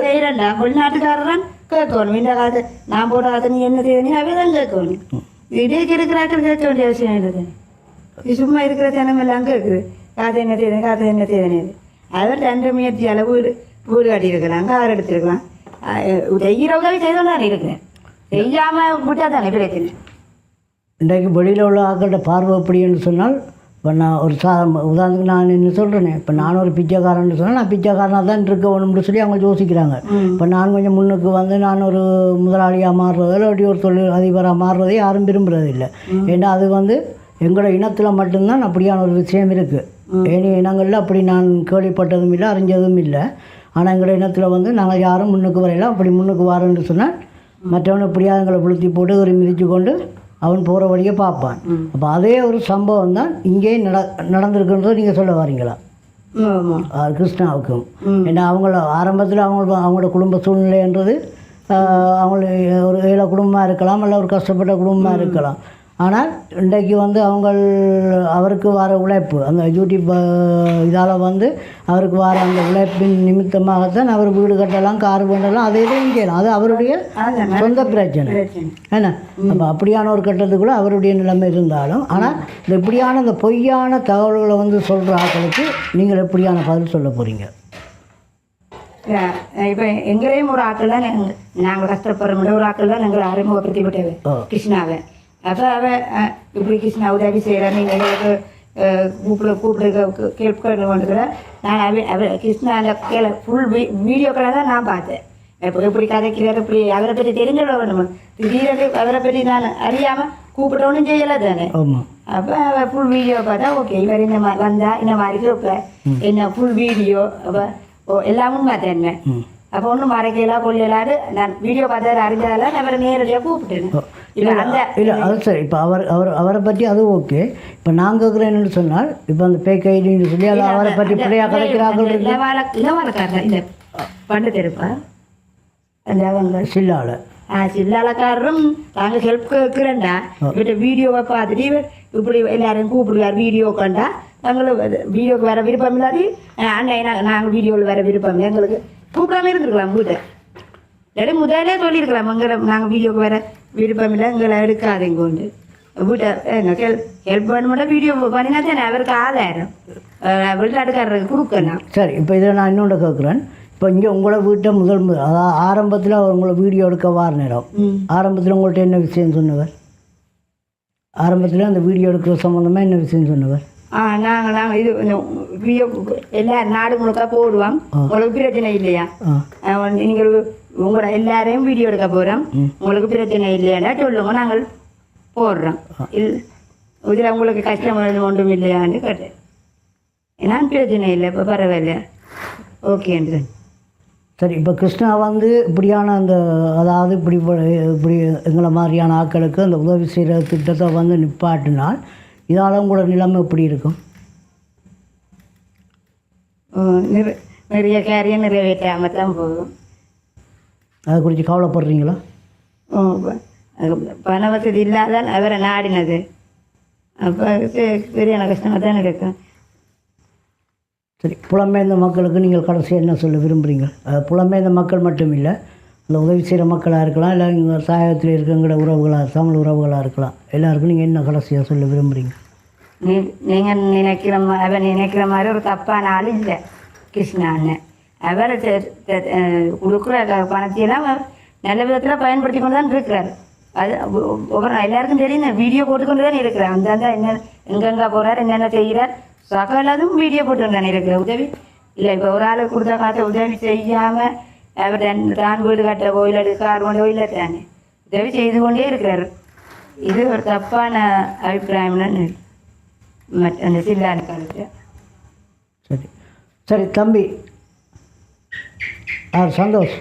செய்கிறேன்டா. வெளிநாட்டுக்காரன் கேட்கணும், இந்த காசு நான் போட்ட காசு நீ என்ன செய்ய அவே தான் கேட்கணும். இதே இருக்கிறாக்கள் கேட்க வேண்டிய அவசியம் இல்லை. இது சும்மா இருக்கிற தினம் எல்லாம் கேட்குது, காசு என்ன செய்யுது, காசு என்ன செய்யுதுன்னு. அவர் 2 முயற்சியால் வீடு கட்டியிருக்கலாம், கார் எடுத்துருக்கலாம். செய்கிற உதவி செய்தோம் இருக்கிறேன், செய்யாமல் விட்டா தானே பிரச்சனை. இன்றைக்கு வெளியில் உள்ள ஆக்கள்கிட்ட பார்வை அப்படின்னு சொன்னால் இப்போ நான் ஒரு உதாரணத்துக்கு நான் என்ன சொல்கிறேனே, இப்போ நான் ஒரு பிச்சைக்காரன்னு சொன்னால் நான் பிச்சைக்காரனாக தான் இருக்கணும்னு சொல்லி அவங்க யோசிக்கிறாங்க. இப்போ நான் கொஞ்சம் முன்னுக்கு வந்து நான் ஒரு முதலாளியாக மாறுறதோ இல்லாட்டி ஒரு தொழில் அதிபராக மாறுறதை யாரும் விரும்புகிறதில்லை. ஏன்னா அது வந்து எங்களோட இனத்தில் மட்டும்தான் அப்படியான ஒரு விஷயம் இருக்குது. ஏனைய இனங்களில் அப்படி நான் கேள்விப்பட்டதும் இல்லை, அறிஞ்சதும் இல்லை. ஆனால் எங்களோட இனத்தில் வந்து நாங்கள் யாரும் முன்னுக்கு வரையில அப்படி முன்னுக்கு வாரன்னு சொன்னால் மற்றவனை இப்படியாக எங்களை புளுத்தி போட்டு ஒரு மிதித்து கொண்டு அவன் போகிற வழியை பார்ப்பான். அப்போ அதே ஒரு சம்பவம் தான் இங்கேயும் நடந்திருக்குன்றதை நீங்கள் சொல்ல வரீங்களா? ஆமாம். கிருஷ்ணாவுக்கும். ஏன்னா ஆரம்பத்தில் அவங்களோட குடும்ப சூழ்நிலைன்றது அவங்க ஒரு ஏழை குடும்பமாக இருக்கலாம், இல்லை ஒரு கஷ்டப்பட்ட குடும்பமாக இருக்கலாம். ஆனால் இன்றைக்கு அவருக்கு வர உழைப்பு அந்த யூடியூப் இதால் அவருக்கு வர அந்த உழைப்பின் நிமித்தமாகத்தான் அவர் வீடு கட்டலாம், கார் பண்ணலாம், அதை இதையும் செய்யலாம். அது அவருடைய சொந்த பிரச்சனை ஏன்னா. அப்போ அப்படியான ஒரு கட்டத்துக்குள்ளே அவருடைய நிலைமை இருந்தாலும், ஆனால் இப்படியான இந்த பொய்யான தகவல்களை சொல்கிற ஆட்களுக்கு நீங்கள் எப்படியான பதில் சொல்ல போகிறீங்க? இப்போ எங்களையும் ஒரு ஆட்கள் தான் நாங்கள் கஷ்டப்படுற முடியும், ஒரு ஆட்கள் தான் நாங்கள் அறிமுகப்படுத்தி விட்டது கிருஷ்ணாவை. அப்போ இப்படி கிருஷ்ணா உதவி செய்கிறார், நீங்கள் எங்களுக்கு கூப்பிட்டு கேட்க நான் கிருஷ்ணா அந்த ஃபுல் வீடியோக்களை தான் நான் பார்த்தேன். எப்படி கதைக்கிறார், இப்படி அவரை பற்றி தெரிஞ்சுட வேணும். திடீரென்று அவரை பற்றி நான் அறியாமல் கூப்பிட்டோன்னு செய்யலை தானே. அப்போ ஃபுல் வீடியோ பார்த்தா ஓகே, இவர் இந்த மாதிரி வந்தால் இந்த மாதிரி கேட்பேன், என்ன ஃபுல் வீடியோ. அப்போ எல்லாமும் பார்த்தேன். அப்போ ஒன்றும் மறைக்கலாம் கொள்ளலாது நான் வீடியோ பார்த்ததில் அறிஞ்சதெல்லாம் நான் நேரடியாக கூப்பிட்டேன். இல்லை அது சரி. இப்போ அவரை பற்றி அது ஓகே. இப்போ நான் கேட்குறேன்னு சொன்னால், இப்போ அந்த பேக் ஐடின்னு சொல்லி அதை அவரை பற்றி பிள்ளையாக கலைக்கிறார்கள். இளவாளக்காரர் இந்த பண்டு தெரிப்பா அந்த அவங்க சில்லாளக்காரரும் நாங்கள் ஹெல்ப் கேட்குறேன்டா, இவர்கிட்ட வீடியோவை பார்த்துட்டு இவர் இப்படி எல்லாரையும் கூப்பிடுவார். வீடியோ கண்டா நாங்களும் வீடியோக்கு வர விருப்பம் இல்லாது அண்ணன் நாங்கள் வீடியோவில் வர விருப்பம் எங்களுக்கு கூப்பிடாம இருந்துருக்கலாம். வீட்டை இல்லாட்டி முதலே சொல்லியிருக்கலாம், நாங்கள் வீடியோக்கு வர விருப்பம் இல்லை, எங்களை எடுக்காதீங்க கொண்டு வீட்டை எங்கள் ஹெல்ப் பண்ண வீடியோ பண்ணினா தானே அவருக்கு ஆதாரம் வெளிநாட்டுக்காரருக்கு கொடுக்கலாம். சரி. இப்போ இதில் நான் இன்னொன்று கேட்குறேன். இப்போ இங்கே உங்களோட வீட்டை அதாவது ஆரம்பத்தில் உங்களை வீடியோ எடுக்க வார நேரம் ஆரம்பத்தில் உங்கள்கிட்ட என்ன விஷயம் சொன்னவர்? ஆரம்பத்தில் அந்த வீடியோ எடுக்கிற சம்மந்தமாக என்ன விஷயம் சொன்னவர்? நாங்கள் இது வீடியோ எல்லா நாடு முழுக்க போடுவோம், உங்களுக்கு பிரச்சனை இல்லையா, நீங்கள் உங்களோட எல்லாரையும் வீடியோ எடுக்க போகிறோம், உங்களுக்கு பிரச்சனை இல்லையாண்டா சொல்லுங்க, நாங்கள் போடுறோம். இதில் உங்களுக்கு கஷ்டம் ஒன்றும் இல்லையான்னு கேட்டேன். நான் பிரச்சனை இல்லை, இப்போ பரவாயில்ல ஓகேன்னு. சரி. இப்போ கிருஷ்ணா இப்படியான அந்த அதாவது இப்படி எங்களை மாதிரியான ஆட்களுக்கு அந்த உதவி செய்கிற திட்டத்தை நிப்பாட்டினால் இதால் உங்களோட நிலைமை எப்படி இருக்கும்? நிறைய காரியம் நிறைவேற்றாமல் தான் போகும். அதை குறித்து கவலைப்படுறீங்களா? பண வசதி இல்லாதான் அவரை நாடினது. அப்போ சரியான கஷ்டமாக தான் இருக்கும். சரி. புலம்பெயர்ந்த மக்களுக்கு நீங்கள் கடைசியாக என்ன சொல்ல விரும்புகிறீங்க? புலம்பெயர்ந்த மக்கள் மட்டும் இல்லை, அந்த உதவி செய்கிற மக்களாக இருக்கலாம், இல்லை இங்கே தாயகத்தில் இருக்கிற உறவுகளாக தமிழ் உறவுகளாக இருக்கலாம், எல்லாருக்கும் நீங்கள் என்ன கடைசியாக சொல்ல விரும்புகிறீங்க? நீங்கள் அவர் நினைக்கிற மாதிரி ஒரு தப்பான ஆள் இல்லை கிருஷ்ணான்னு. அவர் கொடுக்குற பணத்தையெல்லாம் நல்ல விதத்தில் பயன்படுத்தி கொண்டு தான் இருக்கிறார். அது எல்லாருக்கும் தெரியும், வீடியோ போட்டுக்கொண்டு தான் இருக்கிறார். அந்தந்த எங்கெங்கே போகிறார், என்னென்ன செய்கிறார், சகலதும் வீடியோ போட்டு தானே இருக்கிற. உதவி இல்லை, இப்போ ஒரு ஆளுக்கு கொடுத்த காசை உதவி செய்யாமல் அவர் தான் வீடு கட்ட கோயில் எடுக்க கார்பன் கோயில தானே உதவி செய்து கொண்டே இருக்கிறார். இது ஒரு தப்பான அபிப்பிராயம்னு அந்த சில்லானுக்காருக்கு. சரி சரி தம்பி. சந்தோஷ்,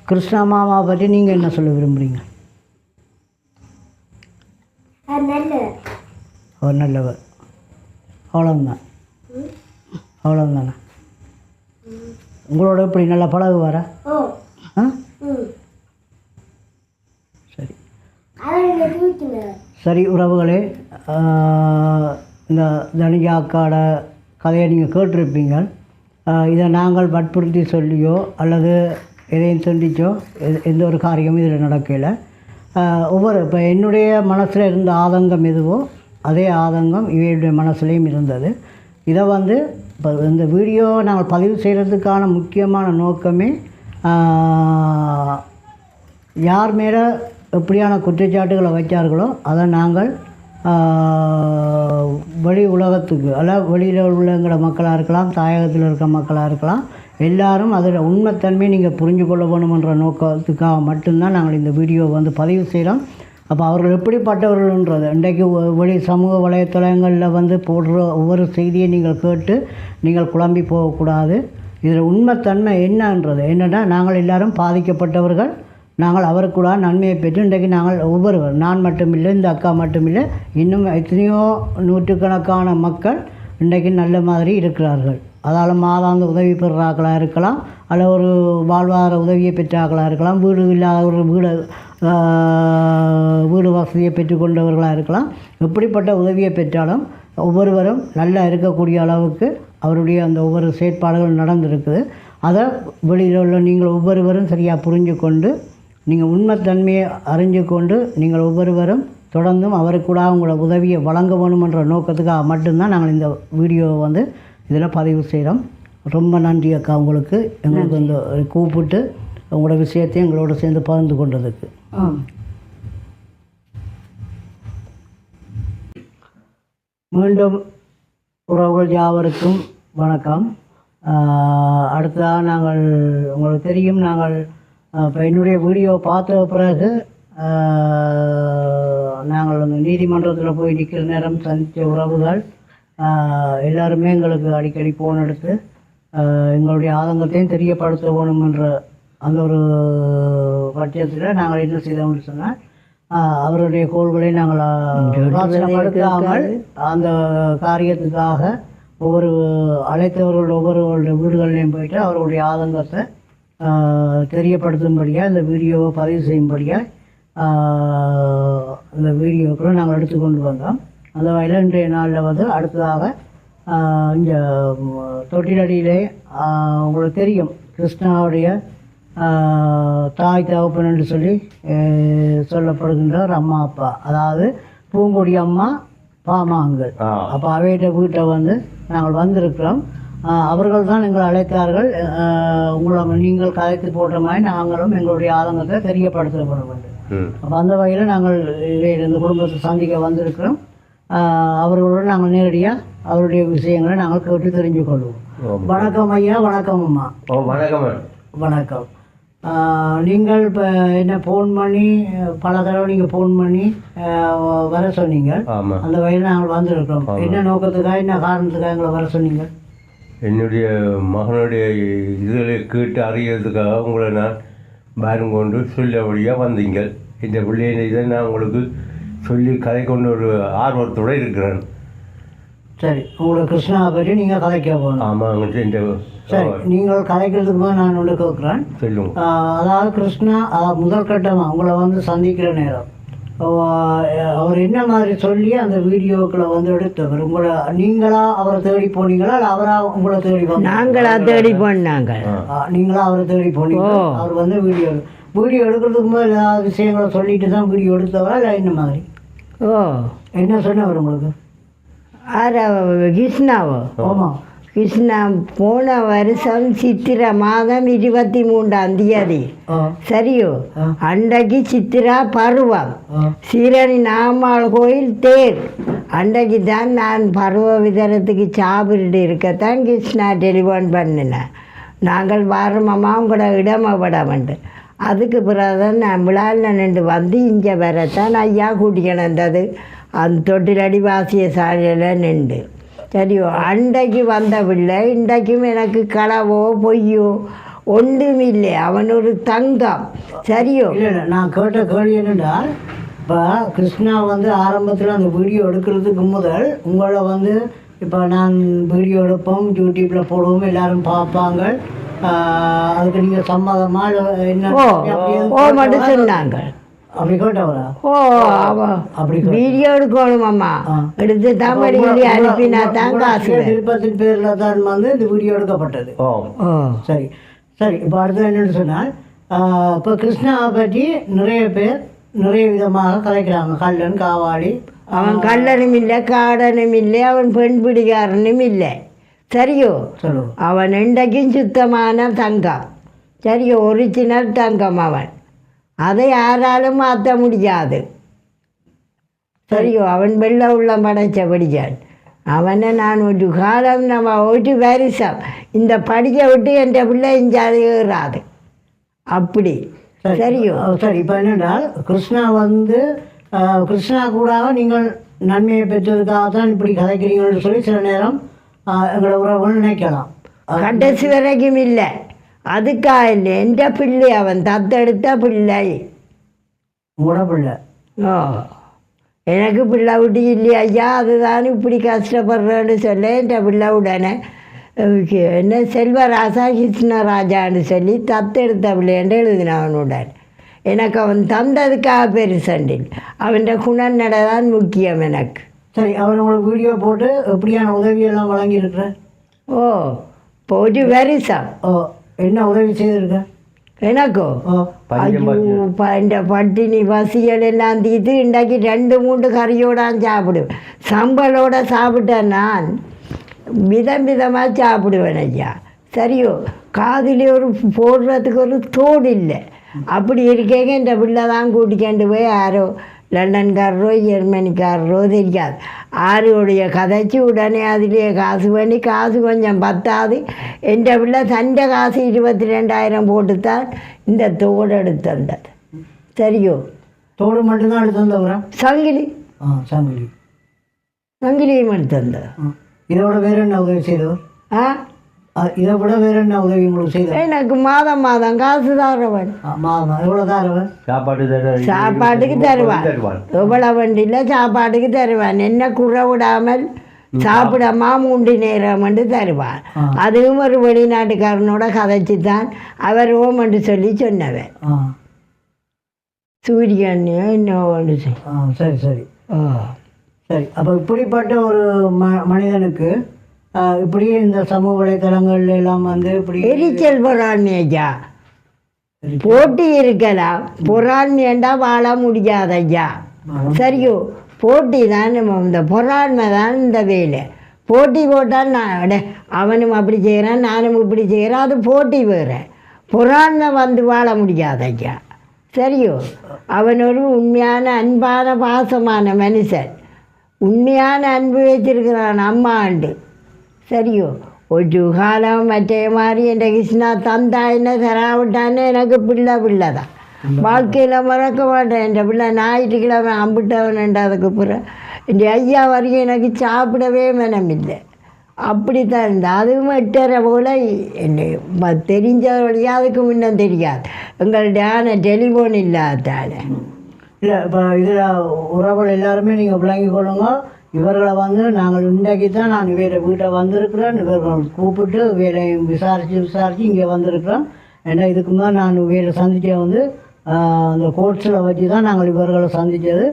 கிருஷ்ணா மாமா பற்றி நீங்கள் என்ன சொல்ல விரும்புகிறீங்க? அவர் நல்லவர், அவ்வளோதான். அவ்வளோதானே? உங்களோட இப்படி நல்லா பழகுவாரா? சரி சரி. உறவுகளே, இந்த தனிஜா அக்காட கதையை நீங்கள் கேட்டிருப்பீங்க. இதை நாங்கள் வற்புறுத்தி சொல்லியோ அல்லது எதையும் தண்டிச்சோ எந்த ஒரு காரியமும் இதில் நடக்கலை. இப்போ என்னுடைய மனசில் இருந்த ஆதங்கம் எதுவோ அதே ஆதங்கம் இவருடைய மனசுலேயும் இருந்தது. இதை இப்போ இந்த வீடியோ நாங்கள் பதிவு செய்கிறதுக்கான முக்கியமான நோக்கமே யார் மேலே எப்படியான குற்றச்சாட்டுகளை வைச்சார்களோ அதை நாங்கள் வெளி உலகத்துக்கு, அதாவது வெளியில் உள்ளங்கிற மக்களாக இருக்கலாம், தாயகத்தில் இருக்க மக்களாக இருக்கலாம், எல்லாரும் அதில் உண்மைத்தன்மையை நீங்கள் புரிஞ்சு கொள்ள வேணுமென்ற நோக்கத்துக்காக மட்டும்தான் நாங்கள் இந்த வீடியோ பதிவு செய்கிறோம். அப்போ அவர்கள் எப்படிப்பட்டவர்கள்ன்றது இன்றைக்கு வெளி சமூக வலைத்தளங்களில் போடுற ஒவ்வொரு செய்தியை நீங்கள் கேட்டு நீங்கள் குழம்பி போகக்கூடாது. இதில் உண்மைத்தன்மை என்னன்னா நாங்கள் எல்லாரும் பாதிக்கப்பட்டவர்கள். நாங்கள் அவருக்கூட நன்மையை பெற்று இன்றைக்கு நாங்கள் ஒவ்வொருவர், நான் மட்டும் இல்லை, இந்த அக்கா மட்டும் இல்லை, இன்னும் எத்தனையோ நூற்றுக்கணக்கான மக்கள் இன்றைக்கு நல்ல மாதிரி இருக்கிறார்கள். அதால் மாதாந்த உதவி பெறுறாக்களாக இருக்கலாம், அல்ல ஒரு வாழ்வாதார உதவியை பெற்றாக்களாக இருக்கலாம், வீடு இல்லாத ஒரு வீடு வசதியை பெற்றுக்கொண்டவர்களாக இருக்கலாம். எப்படிப்பட்ட உதவியை பெற்றாலும் ஒவ்வொருவரும் நல்லா இருக்கக்கூடிய அளவுக்கு அவருடைய அந்த ஒவ்வொரு செயற்பாடுகள் நடந்திருக்குது. அதை வெளியில் உள்ள நீங்கள் ஒவ்வொருவரும் சரியாக புரிஞ்சு கொண்டு நீங்கள் உண்மைத்தன்மையை அறிஞ்சு கொண்டு நீங்கள் ஒவ்வொருவரும் தொடர்ந்தும் அவருக்கூட அவங்களோட உதவியை வழங்க வேணுமென்ற நோக்கத்துக்காக மட்டும்தான் நாங்கள் இந்த வீடியோவை வந்து இதில் பதிவு செய்கிறோம். ரொம்ப நன்றி அக்கா உங்களுக்கு, எங்களுக்கு வந்து கூப்பிட்டு உங்களோட விஷயத்தையும் எங்களோட சேர்ந்து பகிர்ந்து கொண்டதுக்கு. மீண்டும் உறவுகள் யாவருக்கும் வணக்கம். அடுத்ததாக நாங்கள் உங்களுக்கு தெரியும், நாங்கள் இப்போ என்னுடைய வீடியோ பார்த்த பிறகு நாங்கள் அந்த நீதிமன்றத்தில் போய் நிற்கிற நேரம் சந்தித்த உறவுகள் எல்லாருமே எங்களுக்கு அடிக்கடி ஃபோன் எடுத்து எங்களுடைய ஆதங்கத்தையும் தெரியப்படுத்த வேணுமென்ற அந்த ஒரு பட்சத்தில் நாங்கள் என்ன செய்தோம்னு சொன்னால் அவருடைய கோள்களை நாங்கள் எடுக்காமல் அந்த காரியத்துக்காக ஒவ்வொரு அழைத்தவர்கள் ஒவ்வொருவருடைய வீடுகள்லையும் போயிட்டு அவருடைய ஆதங்கத்தை தெரியப்படுத்தும்படியாக இந்த வீடியோவை பதிவு செய்யும்படியாக அந்த வீடியோக்களை நாங்கள் எடுத்துக்கொண்டு வந்தோம். அந்த வகையில் இன்றைய நாளில் வந்து அடுத்ததாக இங்கே தொட்டிலடியிலே உங்களுக்கு தெரியும் கிருஷ்ணாவுடைய தாய் தகப்பன் என்று சொல்லி சொல்லப்படுகின்ற ஒரு அம்மா அப்பா, அதாவது பூங்கொடி அம்மா பாமாங்கள். அப்போ அவையிட்ட வீட்டை வந்து நாங்கள் வந்திருக்கிறோம். அவர்கள் தான் எங்களை அழைத்தார்கள். உங்களை நீங்கள் கலைத்து போட்ட மாதிரி நாங்களும் எங்களுடைய ஆதங்கத்தை தெரியப்படுத்தப்பட வேண்டும். அப்போ அந்த வகையில் நாங்கள் இந்த குடும்பத்தை சந்திக்க வந்திருக்கிறோம். அவர்களோடு நாங்கள் நேரடியாக அவருடைய விஷயங்களை நாங்கள் கேட்டு தெரிஞ்சு கொள்வோம். வணக்கம் ஐயா. வணக்கம் அம்மா. வணக்கம். வணக்கம். நீங்கள் இப்போ என்ன ஃபோன் பண்ணி பல தடவை நீங்கள் ஃபோன் பண்ணி வர சொன்னீங்க. அந்த வகையில் நாங்கள் வந்திருக்கிறோம். என்ன நோக்கத்துக்காக என்ன காரணத்துக்காக எங்களை வர சொன்னீங்க? என்னுடைய மகனுடைய இதில் கேட்டு அறியறதுக்காக உங்களை நான் பாரம் கொண்டு சொல்லபடியாக வந்தீங்க. இந்த பிள்ளைய இதை நான் உங்களுக்கு சொல்லி கதை கொண்டு ஒரு ஆர்வத்தோடு இருக்கிறேன். சரி, உங்களுக்கு கிருஷ்ணாவை பற்றி நீங்கள் கதைக்க போகணும். ஆமாம். சரி, நீங்கள் கதைக்கிறதுக்கு போது நான் ஒன்று கேட்குறேன். சொல்லுங்க. அதாவது கிருஷ்ணா முதல் கட்டமாக உங்களை வந்து சந்திக்கிற நேரம் அவர் என்ன மாதிரி சொல்லி அந்த வீடியோக்களை வந்து எடுத்தவர்? உங்களை நீங்களா அவரை தேடி போனீங்களா, இல்லை அவரா உங்களை தேடி போனீங்க? நாங்களா தேடி போனாங்க. நீங்களா அவரை தேடி போனீங்க. அவர் வந்து வீடியோ எடுக்கிறதுக்கு போது ஏதாவது விஷயங்களை சொல்லிட்டு தான் வீடியோ எடுத்தவரா, இல்லை என்ன மாதிரி? என்ன சொன்னவர் உங்களுக்கு? கிருஷ்ணாவோ? ஆமாம், கிருஷ்ணா போன வருஷம் சித்திரை மாதம் 23ஆம் தேதி சரியோ, அன்றைக்கு சித்திரா பருவம் சீரணி நாமாள் கோயில் தேர். அன்றைக்கு தான் நான் பருவ விதரத்துக்கு சாப்பிட்டு இருக்கத்தான் கிருஷ்ணா டெலிஃபோன் பண்ணினேன். நாங்கள் வாரமாமா உங்களோட இடமப்பட வேண்டும். அதுக்கு பிறகுதான் நான் விழாவில் நின்று வந்து இங்கே வரத்தான் ஐயா கூட்டிக்கினது அந்த தொட்டிலடி வாசிய சாலையில் நின்று. சரியோ, அன்றைக்கு வந்த பிள்ளை இன்றைக்கும் எனக்கு களவோ பொய்யோ ஒன்றும் இல்லை. அவன் ஒரு தங்கம். சரியோ, இல்லை நான் கேட்ட கேள்வி என்னென்றால், இப்போ கிருஷ்ணா வந்து ஆரம்பத்தில் அந்த வீடியோ எடுக்கிறதுக்கு முதல் உங்களை வந்து இப்போ நான் வீடியோ எடுப்போம், யூடியூப்பில் போடுவோம், எல்லோரும் பார்ப்பாங்க, அதுக்கு நீங்கள் சம்மதமா என்ன மட்டும் சொன்னாங்க. அப்படி கேட்டவரா? அப்படி வீடியோ எடுக்கணுமாம்மா, எடுத்து தமிழ் அனுப்பினா தான் காசு. விருப்பத்தின் பேரில் தான் வந்து இந்த வீடியோ எடுக்கப்பட்டது. சரி சரி. இப்போ அடுத்தது என்னென்னு சொன்னால், இப்போ கிருஷ்ணாவை பற்றி நிறைய பேர் நிறைய விதமாக கலைக்கிறாங்க. கள்ளன், காவாளி. அவன் கள்ளனும் இல்லை, காடனும் இல்லை, அவன் பெண் பிடிக்காரனும் இல்லை. சரியோ, அவன் இன்றைக்கும் சுத்தமான தங்கம். சரியோ, ஒரிஜினல் தங்கம் அவன். அதை யாராலும் மாற்ற முடியாது. சரியோ, அவன் வெள்ள உள்ள படைச்சபடியான். அவனை நான் ஒரு காலம் நம்ம ஒரு வருஷம் இந்த படிக்க விட்டு என் பிள்ளை இஞ்சாது அப்படி. சரியோ. சரி, இப்போ என்னென்றால் கிருஷ்ணா வந்து கிருஷ்ணா கூட நீங்கள் நன்மையை பெற்றதுக்காக தான் இப்படி கதைக்கிறீங்கன்னு சொல்லி சில நேரம் எங்களை உறவுகள் நினைக்கலாம். கடைசி வரைக்கும் இல்லை. அதுக்காக இல்லை, எந்த பிள்ளை அவன் தத்தெடுத்த பிள்ளை. உங்களோட பிள்ளை? எனக்கு பிள்ளை விட்டு இல்லையா ஐயா, அதுதான் இப்படி கஷ்டப்படுறேன்னு சொல்ல என் பிள்ளை உடனே என்ன செல்வராசா கிருஷ்ணராஜான்னு சொல்லி தத்தெடுத்த பிள்ளைன்னு எழுதினவனுடன். எனக்கு அவன் தந்ததுக்காக பெருசண்டில் அவன் குணநடை தான் முக்கியம் எனக்கு. சரி, அவர் உங்களுக்கு வீடியோ போட்டு எப்படியான உதவியெல்லாம் வழங்கியிருக்கிறேன்? ஓ இப்போ ஒரு வருஷம். ஓ, என்ன உதவி செய்திருக்கேன் எனக்கோ? இந்த பட்டினி பசிகள் எல்லாம் தீர்த்து இன்றைக்கு 2-3 கறியோடான் சாப்பிடுவேன். சம்பளோட சாப்பிட்டேன் நான் விதமாக சாப்பிடுவேன் ஐயா. சரியோ, காதிலே ஒரு போடுறதுக்கு ஒரு தோடு இல்லை. அப்படி இருக்கேங்க இந்த பிள்ளை தான் கூட்டிக்கொண்டு போய் யாரோ லண்டன்காரரோ ஜெர்மனிக்காரரோ தெரியாது ஆரோடைய கதைச்சி உடனே அதிலே காசு பண்ணி காசு கொஞ்சம் பத்தாது. என் பிள்ளை தண்டை காசு 22,000 போட்டுத்தான் இந்த தோடு எடுத்து தந்தது. சரியோ, தோடு மட்டும்தான் எடுத்து வந்தவரா? சங்கிலி சங்கிலியும் எடுத்து தந்தது. இதோட வேற என்ன உதவி செய்தவர்? இதை விட வேற என்ன உதவி உங்களுக்கு செய்த? எனக்கு மாதம் காசு தருவன். எவ்வளோ தருவன்? சாப்பாட்டுக்கு தருவான். எவ்வளவு வண்டியில் சாப்பாட்டுக்கு தருவான். என்ன குறை விடாமல் சாப்பிடாமா 3 நேரம் வந்து தருவான். அதுவும் ஒரு வெளிநாட்டுக்காரனோட கதைச்சி தான் அவர் ஓமண்டு சொல்லி சொன்னவன். சூரியனையோ இன்னொன்று. சரி சரி சரி. அப்போ இப்படிப்பட்ட ஒரு மனிதனுக்கு இப்படியே இந்த சமூக வலைத்தளங்கள்ல எல்லாம் வந்து இப்படி எரிச்சல் பொறாண்மையா போட்டி இருக்கலாம். பொறாண்மையண்டா வாழ முடியாது ஐயா. சரியோ, போட்டி தான் இந்த பொறாண்மை தான் இந்த வேலை. போட்டி போட்டால் நான் அவனும் அப்படி செய்கிறான் நானும் இப்படி செய்கிறேன், அது போட்டி வேறு. பொறாண்மை வந்து வாழ முடியாது ஐயா. சரியோ, அவன் ஒரு உண்மையான அன்பான பாசமான மனுஷன். உண்மையான அன்பு வச்சிருக்கிறான் அம்மாண்டு. சரியோ, ஒரு காலம் மற்ற மாதிரி என் கிருஷ்ணா தந்தா என்ன தராவிட்டான்னு எனக்கு பிள்ளை தான். வாழ்க்கையில் மறக்க மாட்டேன். என் பிள்ளை ஞாயிற்றுக்கிழமை அம்பிட்டவன்ன்றதுக்கு பிறகு என் ஐயா வரைக்கும் எனக்கு சாப்பிடவே மனமில்லை. அப்படித்தான் இருந்தேன். அதுவும் 8:30 போல் என்ன தெரிஞ்ச வழியாக அதுக்கு முன்ன தெரியாது. எங்கள்கிட்ட டெலிஃபோன் இல்லாதால இல்லை. இப்போ இதில் உறவுகள் எல்லாருமே நீங்கள் விளங்கி கொள்ளுங்க. இவர்களை வந்து நாங்கள் இன்றைக்கு தான் நான் வேறு வீட்டை வந்திருக்கிறேன். இவர்கள் கூப்பிட்டு வேலையும் விசாரித்து இங்கே வந்திருக்கிறோம். ஏன்னா இதுக்கு தான் நான் வேலை சந்தித்ததை வந்து அந்த கோர்ட்ஸில் வச்சு தான் நாங்கள் இவர்களை சந்தித்தது.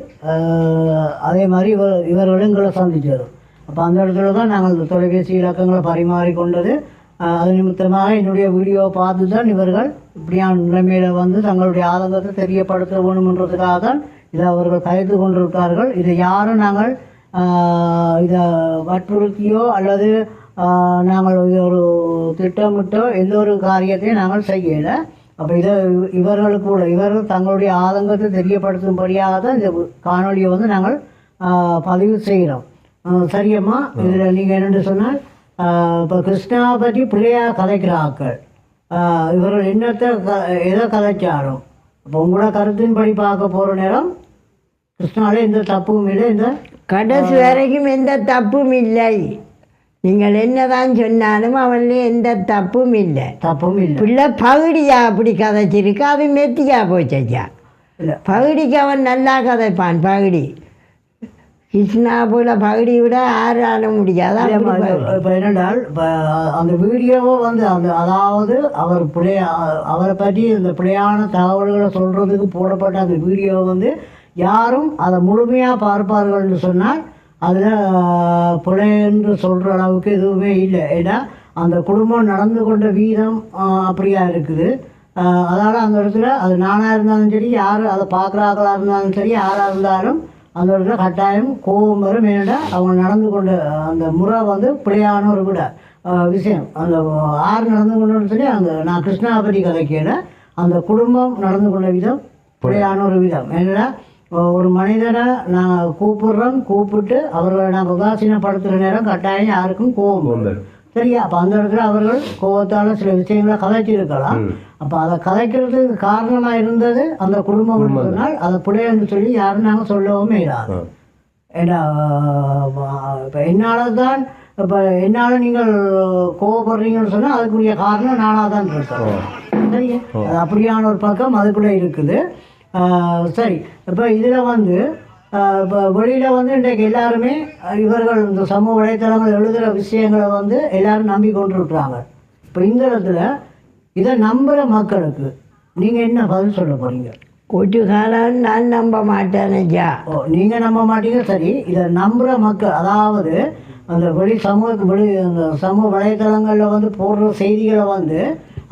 அதே மாதிரி இவர்களும் எங்களை சந்தித்தது. அப்போ அந்த இடத்துல தான் நாங்கள் இந்த தொலைபேசி இலக்கங்களை பரிமாறிக்கொண்டது. அது நிமித்தமாக என்னுடைய வீடியோவை பார்த்து தான் இவர்கள் இப்படியான நிலைமையில் வந்து தங்களுடைய ஆதங்கத்தை தெரியப்படுத்த வேணுமென்றதுக்காக தான் இதை அவர்கள் கைது கொண்டிருக்கிறார்கள். இதை யாரும் நாங்கள் இதை வற்புறுத்தியோ அல்லது நாங்கள் ஒரு திட்டமிட்டோ எந்த ஒரு காரியத்தையும் நாங்கள் செய்யலை. அப்போ இவர்கள் தங்களுடைய ஆதங்கத்தை தெரியப்படுத்தும்படியாக தான் இந்த காணொலியை வந்து நாங்கள் பதிவு செய்கிறோம். சரியம்மா, இதில் நீங்கள் என்னென்னு சொன்னால் இப்போ கிருஷ்ணாவை பற்றி பிள்ளையாக கதைக்கிற ஆக்கள் இவர்கள் என்னத்தை எதை கதைச்சாலும் இப்போ உங்களோட கருத்தின்படி பார்க்க போகிற நேரம் கிருஷ்ணாவில் எந்த தப்பும் இல்லை. இந்த கடைசி வரைக்கும் எந்த தப்பும் இல்லை. நீங்கள் என்னதான் சொன்னாலும் அவன்ல எந்த தப்பும் இல்லை. பிள்ளை பகுடியா அப்படி கதைச்சிருக்கு, அது மெத்தியா போச்சா. பகுடிக்கு அவன் நல்லா கதைப்பான். பகுடி கிருஷ்ணா போல பகுடி விட ஆறால முடியாது. இப்போ என்னென்றால் அந்த வீடியோவை வந்து அதாவது அவரை பற்றி இந்த பிழையான தகவல்களை சொல்கிறதுக்கு போடப்பட்ட அந்த வீடியோவை வந்து யாரும் அதை முழுமையாக பார்ப்பார்கள்னு சொன்னால் அதில் பிழை என்று சொல்கிற அளவுக்கு எதுவுமே இல்லை. ஏன்னா அந்த குடும்பம் நடந்து கொண்ட வீதம் அப்படியா இருக்குது. அதனால் அந்த இடத்துல அது நானாக இருந்தாலும் சரி, யார் அதை பார்க்குறாங்களா இருந்தாலும் சரி, யாராக இருந்தாலும் அந்த இடத்துல கட்டாயம் கோபம் வரும். ஏன்னா அவங்க நடந்து கொண்ட அந்த முறை வந்து பிழையான ஒரு விட விஷயம். அந்த யார் நடந்து கொண்டு சொல்லி நான் கிருஷ்ணாவை பற்றி கதைக்கல, அந்த குடும்பம் நடந்து கொண்ட விதம் பிழையான ஒரு விதம். ஏன்னா ஒரு மனிதனை நாங்கள் கூப்பிட்டு அவர்களை நாங்கள் உதாசீனப்படுத்துகிற நேரம் கட்டாயம் யாருக்கும் கோபம் வரும். சரியா? அப்போ அந்த இடத்துல அவர்கள் கோபத்தால் சில விஷயங்களை கதைச்சிருக்கலாம். அப்போ அதை கதைக்கிறதுக்கு காரணமாக இருந்தது அந்த குடும்பம் இருந்ததுனால் அதை பிள்ளைன்னு சொல்லி யாரும் நாங்கள் சொல்லவும் இல்லாது. ஏன்னா இப்போ என்னால் நீங்கள் கோவப்படுறீங்கன்னு சொன்னால் அதுக்குரிய காரணம் நானாக தான் இருக்கேன். சரியா? அது அப்படியான ஒரு பக்கம் அதுக்குள்ளே இருக்குது. சரி, இப்போ இதில் வந்து இப்போ வெளியில் வந்து இன்றைக்கு எல்லாருமே இவர்கள் இந்த சமூக வலைத்தளங்கள் எழுதுகிற விஷயங்களை வந்து எல்லாரும் நம்பி கொண்டிருக்கிறாங்க. இப்போ இந்த இடத்துல இதை நம்புகிற மக்களுக்கு நீங்கள் என்ன பதில் சொல்ல போகிறீங்க? ஒரு காலம் நான் நம்ப மாட்டேன் ஐயா. நீங்கள் நம்ப மாட்டீங்க, சரி. இதை நம்புகிற மக்கள், அதாவது அந்த அந்த சமூக வலைத்தளங்களில் வந்து போடுற செய்திகளை வந்து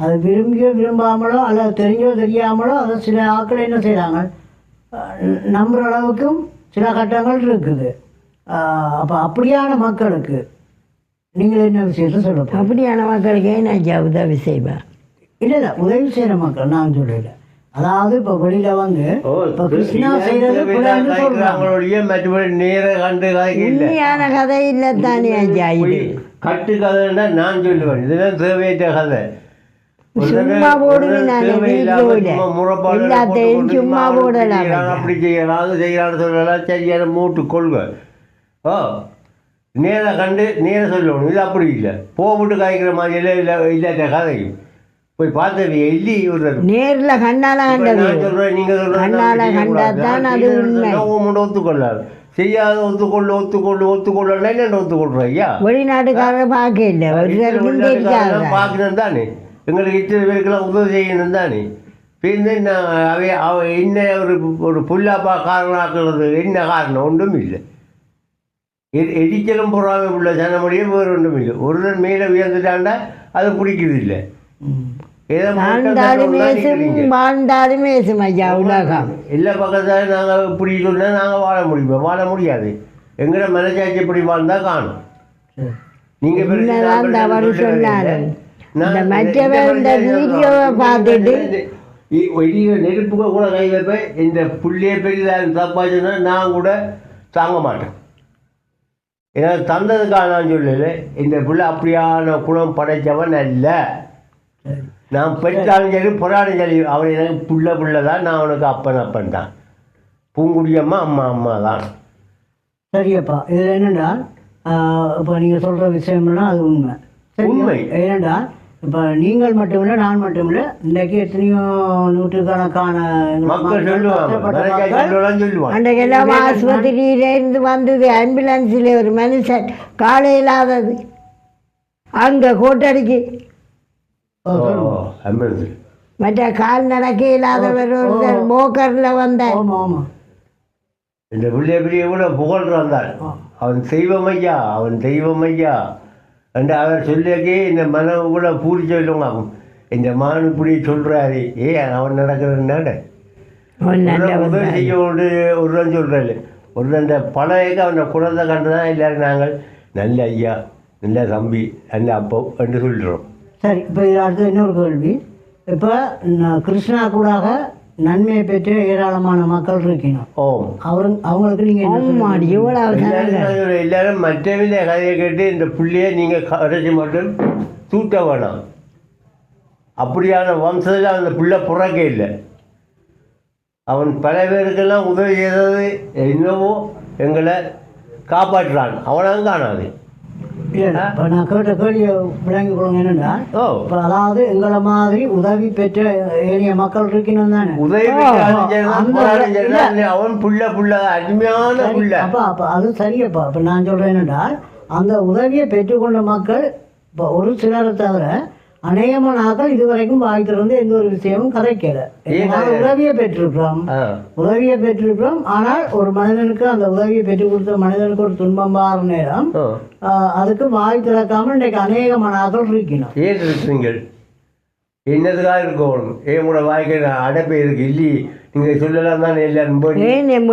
அதை விரும்பியோ விரும்பாமலோ அல்லது தெரிஞ்சோ தெரியாமலோ அதை சில ஆட்கள் என்ன செய்கிறாங்க, நம்புகிற அளவுக்கும் சில கட்டங்கள் இருக்குது. அப்போ அப்படியான மக்களுக்கு நீங்கள் என்ன விஷயத்தை சொல்ல? அப்படியான மக்களுக்கு என்ன ஐயா உதவி செய்வேன்? இல்லை உதவி செய்கிற மக்கள் நான் சொல்லல. அதாவது இப்போ வெளியில் வந்து இப்போ கிருஷ்ணா செய்கிறது உண்மையான கதை இல்லை தானே ஐயா. இது கட்டு கதைன்னா நான் சொல்லுவேன், இதெல்லாம் தேவையற்ற கதை. சும்மா போடுவேன் நான் வீட்டில் எல்லாத்தையும் சும்மா போடலாம். அப்படி செய்யலாம் அது செய்யலாம்னு சொல்லலாம், சரியான மூட்டு கொள்வேன். நேராக கண்டு நேராக சொல்லணும். இது அப்படி இல்லை, போட்டு காய்க்கிற மாதிரி இல்லை இல்லாத கதையும் போய் பார்த்தது எல்லி நேரில் கண்ணால கண்டது. சொல்கிறேன், நீங்கள் சொல்கிறேன் ஒத்துக்கொள்ளாது, செய்யாத ஒத்துக்கொள்ளலாம் என்ன ஒத்துக்கொள்றோம் ஐயா. வெளிநாட்டுக்காரர் பார்க்க இல்லை, பார்க்கணும் தானே, எங்களுக்கு இத்தனை பேருக்கெல்லாம் உதவி செய்யணும் தானே. பின்ன என்ன ஒரு புல்லாப்பா காரணம் ஆக்குறது என்ன காரணம்? ஒன்றும் இல்லை. எரிச்சலும் பொறாமை உள்ள ஜனமொழியே வேறு ஒன்றும் இல்லை. ஒருவர் மேலே உயர்ந்துட்டாண்டா அது பிடிக்குது இல்லை. வாழ்ந்தாலுமே ஐயா உலகம் எல்லா பக்கத்தாலும் நாங்கள் இப்படி சொன்னால் நாங்கள் வாழ முடியாது. எங்களை மனசாட்சி எப்படி வாழ்ந்தால் காணும். நீங்கள் நெருப்புக்கு கூட கை வைப்பேன். இந்த புள்ளிய பெரிய தப்பாச்சுன்னா நான் கூட தாங்க மாட்டேன். ஏன்னா தந்ததுக்காக நான் சொல்லலை, இந்த பிள்ளை அப்படியான குணம் படைத்தவன் அல்ல. நான் பெற்றாலும் சரி பொறாடும் சரி, அவன் எனக்கு புள்ள தான், நான் அவனுக்கு அப்பன் தான். பூங்குடியம்மா அம்மா தான். சரியப்பா, இதில் என்னென்னா இப்போ நீங்கள் சொல்கிற விஷயம்லாம் அது உண்மை. ஏனென்றா இப்போ நீங்கள் மட்டுமில்லை நான் மட்டுமில்லை, இன்றைக்கு எத்தனையோ நூற்றுக்கணக்கான மக்கள் சொல்லுவாங்க. அன்றைக்கெல்லாம் ஆஸ்பத்திரியிலேருந்து வந்தது ஆம்புலன்ஸில் ஒரு மனுஷன் காலை இல்லாதது அங்கே கோட்டடிக்கு மற்ற கால் நடக்க இல்லாதவர் ஒருத்தர் போக்கரில் வந்தார். இந்த பிள்ளைய பெரிய கூட புகழ்றான் தான், அவன் தெய்வம் ஐயா என்று அவர் சொல்லியே இந்த மனம் கூட பூரி சொல்லுவாங்க. இந்த மகன் இப்படி சொல்கிறாரு, அவன் நடக்கிறதுனால உதவி செய்ய ஒருவன் சொல்கிறாரு. ஒரு அந்த பழைய அவனை குழந்தை கண்டு தான் எல்லாரும் நாங்கள் நல்ல ஐயா, நல்ல தம்பி, நல்ல அப்போ என்று சொல்கிறோம். சரி, இப்போ அடுத்து இன்னொரு கேள்வி. இப்போ கிருஷ்ணா கூடாக நன்மையை பெற்று ஏராளமான மக்கள் இருக்கணும். அவங்களுக்கு நீங்கள் எல்லாரும் மற்றவங்க கதையை கேட்டு இந்த புள்ளையை நீங்கள் கடைசி மட்டும் தூட்ட வேணாம். அப்படியான வம்சத்தில் அந்த பிள்ளை புறக்கே இல்லை. அவன் பல பேருக்கெல்லாம் உதவி செய்தது என்னவோ எங்களை காப்பாற்றுறான், அவனாலும் காணாது. இல்லைண்ணா, இப்போ நான் கேட்ட கேள்வியை விளங்கி கொடுங்க. என்னென்னா இப்போ அதாவது எங்களை மாதிரி உதவி பெற்ற ஏனைய மக்கள் இருக்கணும் தானே. உதவி அவன் புள்ள அருமையான புள்ள. அப்போ அது சரியப்பா. இப்போ நான் சொல்கிறேன் என்னென்னா, அந்த உதவியை பெற்றுக்கொண்ட மக்கள் இப்போ ஒரு சிலரை தவிர அநேகமான ஆக்கள் இதுவரைக்கும் வாய் திறந்து எந்த ஒரு விஷயமும் கதைக்கல. உதவியை பெற்றிருக்கிறோம். ஆனால் ஒரு மனிதனுக்கு அந்த உதவியை பெற்றுக் கொடுத்த மனிதனுக்கு ஒரு துன்பம் வார நேரம் அதுக்கு வாய் திறக்காம இன்றைக்கு அநேகமான ஆக்கள் இருக்கணும். ஏன் இருக்கிறீங்கள்? என்னதுக்காக இருக்கணும்? கூட வாய்க்கு அடைப்பை இருக்கு இல்லையே, நீங்கள் சொல்லலாம் தானே. எல்லாரும்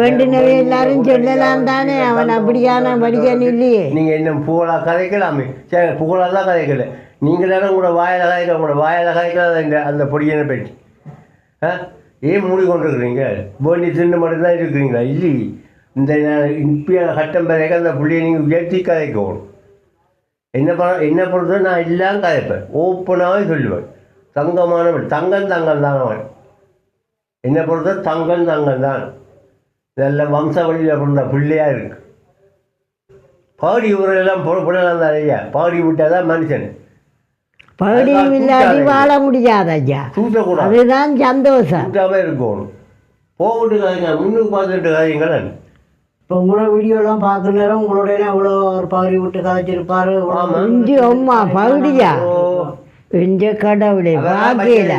வேண்டினவே எல்லாரும் சொல்லலாம் தானே. அவன் அப்படியான படிக்கணும் இல்லையே. நீங்கள் என்ன புகழா கதைக்கலாமே. சரி, புகழாக தான் கதைக்கல. நீங்களாலும் உங்களோட வாயில் கதைக்கல அந்த பொடியனை பற்றி. ஏன் மூடிக்கொண்டிருக்கிறீங்க? போண்டி தின்னு மட்டும்தான் இருக்கிறீங்களா? இல்லையே, இந்த இப்போ கட்டம் பிறகு அந்த புள்ளியை நீங்கள் உயர்த்தி கதைக்கணும். என்ன பொறுத்த நான் எல்லாம் கதைப்பேன், ஓப்பனாகவே சொல்லுவேன். தங்கமானவன் தங்கம் தான் அவன். என்னை பொறுத்த தங்கம் தான். நல்ல வம்ச வழியில் பிறந்த பிள்ளையாக இருக்கு. பாடி ஊரெல்லாம் புடலாம் தான் ஐயா. பாடி விட்டால் தான் மனுஷன். பாடியும் இல்லாட்டி வாழ முடியாது ஐயா. அதுதான் சந்தோஷம். இருக்கணும். போட்டு காய்ங்க, முன்னுக்கு பார்த்துட்டு காய்ங்களேன். இப்போ உங்களோட வீடியோலாம் பார்க்குற நேரம் உங்களோட எவ்வளோ ஒரு பகுதி விட்டு கதைச்சிருப்பாரு. இஞ்சி அம்மா பகுதியா இஞ்ச கடவுளே பாக்கியல.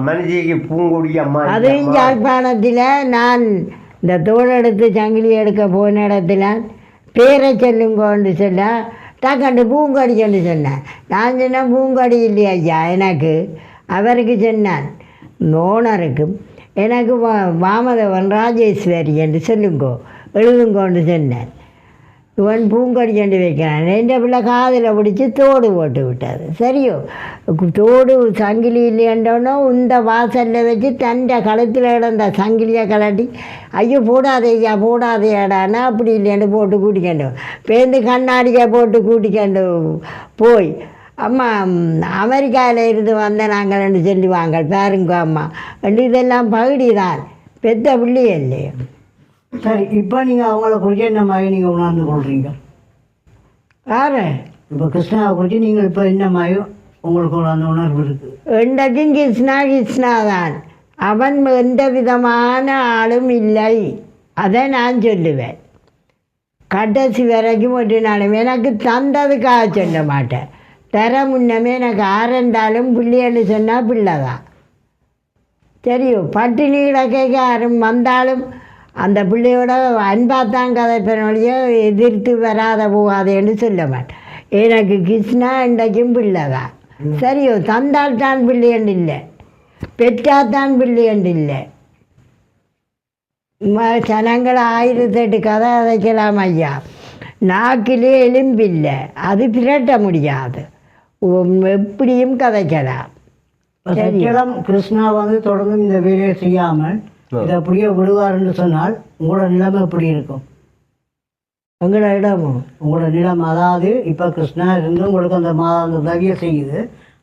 மனுஷிக்கு பூங்குடி அம்மா அதுவும் யாழ்ப்பாணத்தில் நான் இந்த தோடு எடுத்து சங்கிலி எடுக்க போன இடத்துல பேரை சொல்லுங்கன்னு சொல்ல டக்கண்டு பூங்கடிக்கன்னு சொன்னேன். நான் சொன்னேன் பூங்கடி இல்லையா ஐயா எனக்கு. அவருக்கு சொன்னான் ஓனருக்கு எனக்கு வாமதவன் ராஜேஸ்வரி என்று சொல்லுங்கோ எழுதுங்கோன்னு சொன்னேன். இவன் பூங்கடி செண்டு வைக்கிறான். எந்த பிள்ளை காதில் பிடிச்சி தோடு போட்டு விட்டாது. சரியோ தோடு சங்கிலி இல்லையண்டோனோ இந்த வாசலில் வச்சு தண்டை கழுத்தில் கிடந்த சங்கிலியை கலட்டி ஐயோ போடாதையா போடாதையாடானா அப்படி இல்லைன்னு போட்டு கூட்டிக்கண்டு பேருந்து கண்ணாடியை போட்டு கூட்டிக்கண்டு போய் அம்மா அமெரிக்காவில் இருந்து வந்த நாங்கள்னு சொல்லுவாங்க பாருங்க அம்மா இதெல்லாம் பகுதி தான் பெத்த பிள்ளை இல்லையே. சரி, இப்போ நீங்கள் அவங்கள குறித்து என்ன மாதிரி நீங்கள் உணர்ந்து கொள்கிறீங்க? யாரு இப்போ கிருஷ்ணாவை குறித்து நீங்கள் இப்போ என்ன மாதிரி உங்களுக்கு அந்த உணர்வு இருக்குது? என்றைக்கும் கிருஷ்ணா தான். அவன் எந்த விதமான ஆளும் இல்லை. அதை நான் சொல்லுவேன். கடைசி வரைக்கும் ஒரு நாளும் எனக்கு தந்ததுக்காக சொல்ல மாட்டேன். தர முன்னமே எனக்கு ஆரண்டாலும் பிள்ளைன்னு சொன்னால் பிள்ளை தான். தெரியும் பட்டினி கிடக்க யாரும் வந்தாலும் அந்த பிள்ளையோட அன்பாத்தான் கதைப்பனோடைய எதிர்த்து வராத போகாதேன்னு சொல்ல மாட்டேன். எனக்கு கிருஷ்ணா இன்றைக்கும் பிள்ளை தான். சரியோ தந்தால் தான் பிள்ளைன்னு இல்லை, பெற்றாத்தான் பிள்ளைன்னு இல்லை. ஜனங்கள் 1008 கதை கதைக்கலாம் ஐயா. நாக்கிலே எலும்பில்லை, அது பிரட்ட முடியாது. எப்படியும் கதைக்கலாம். சத்தியம் கிருஷ்ணா வந்து தொடர்ந்து இந்த வேலையை செய்யாமல் இதை அப்படியே விடுவார்னு சொன்னால் உங்களோட நிலைமை எப்படி இருக்கும்? உங்களோட இடமும் உங்களோட நிலம், அதாவது இப்போ கிருஷ்ணா இருந்து உங்களுக்கு அந்த அந்த உதவியை செய்யுது.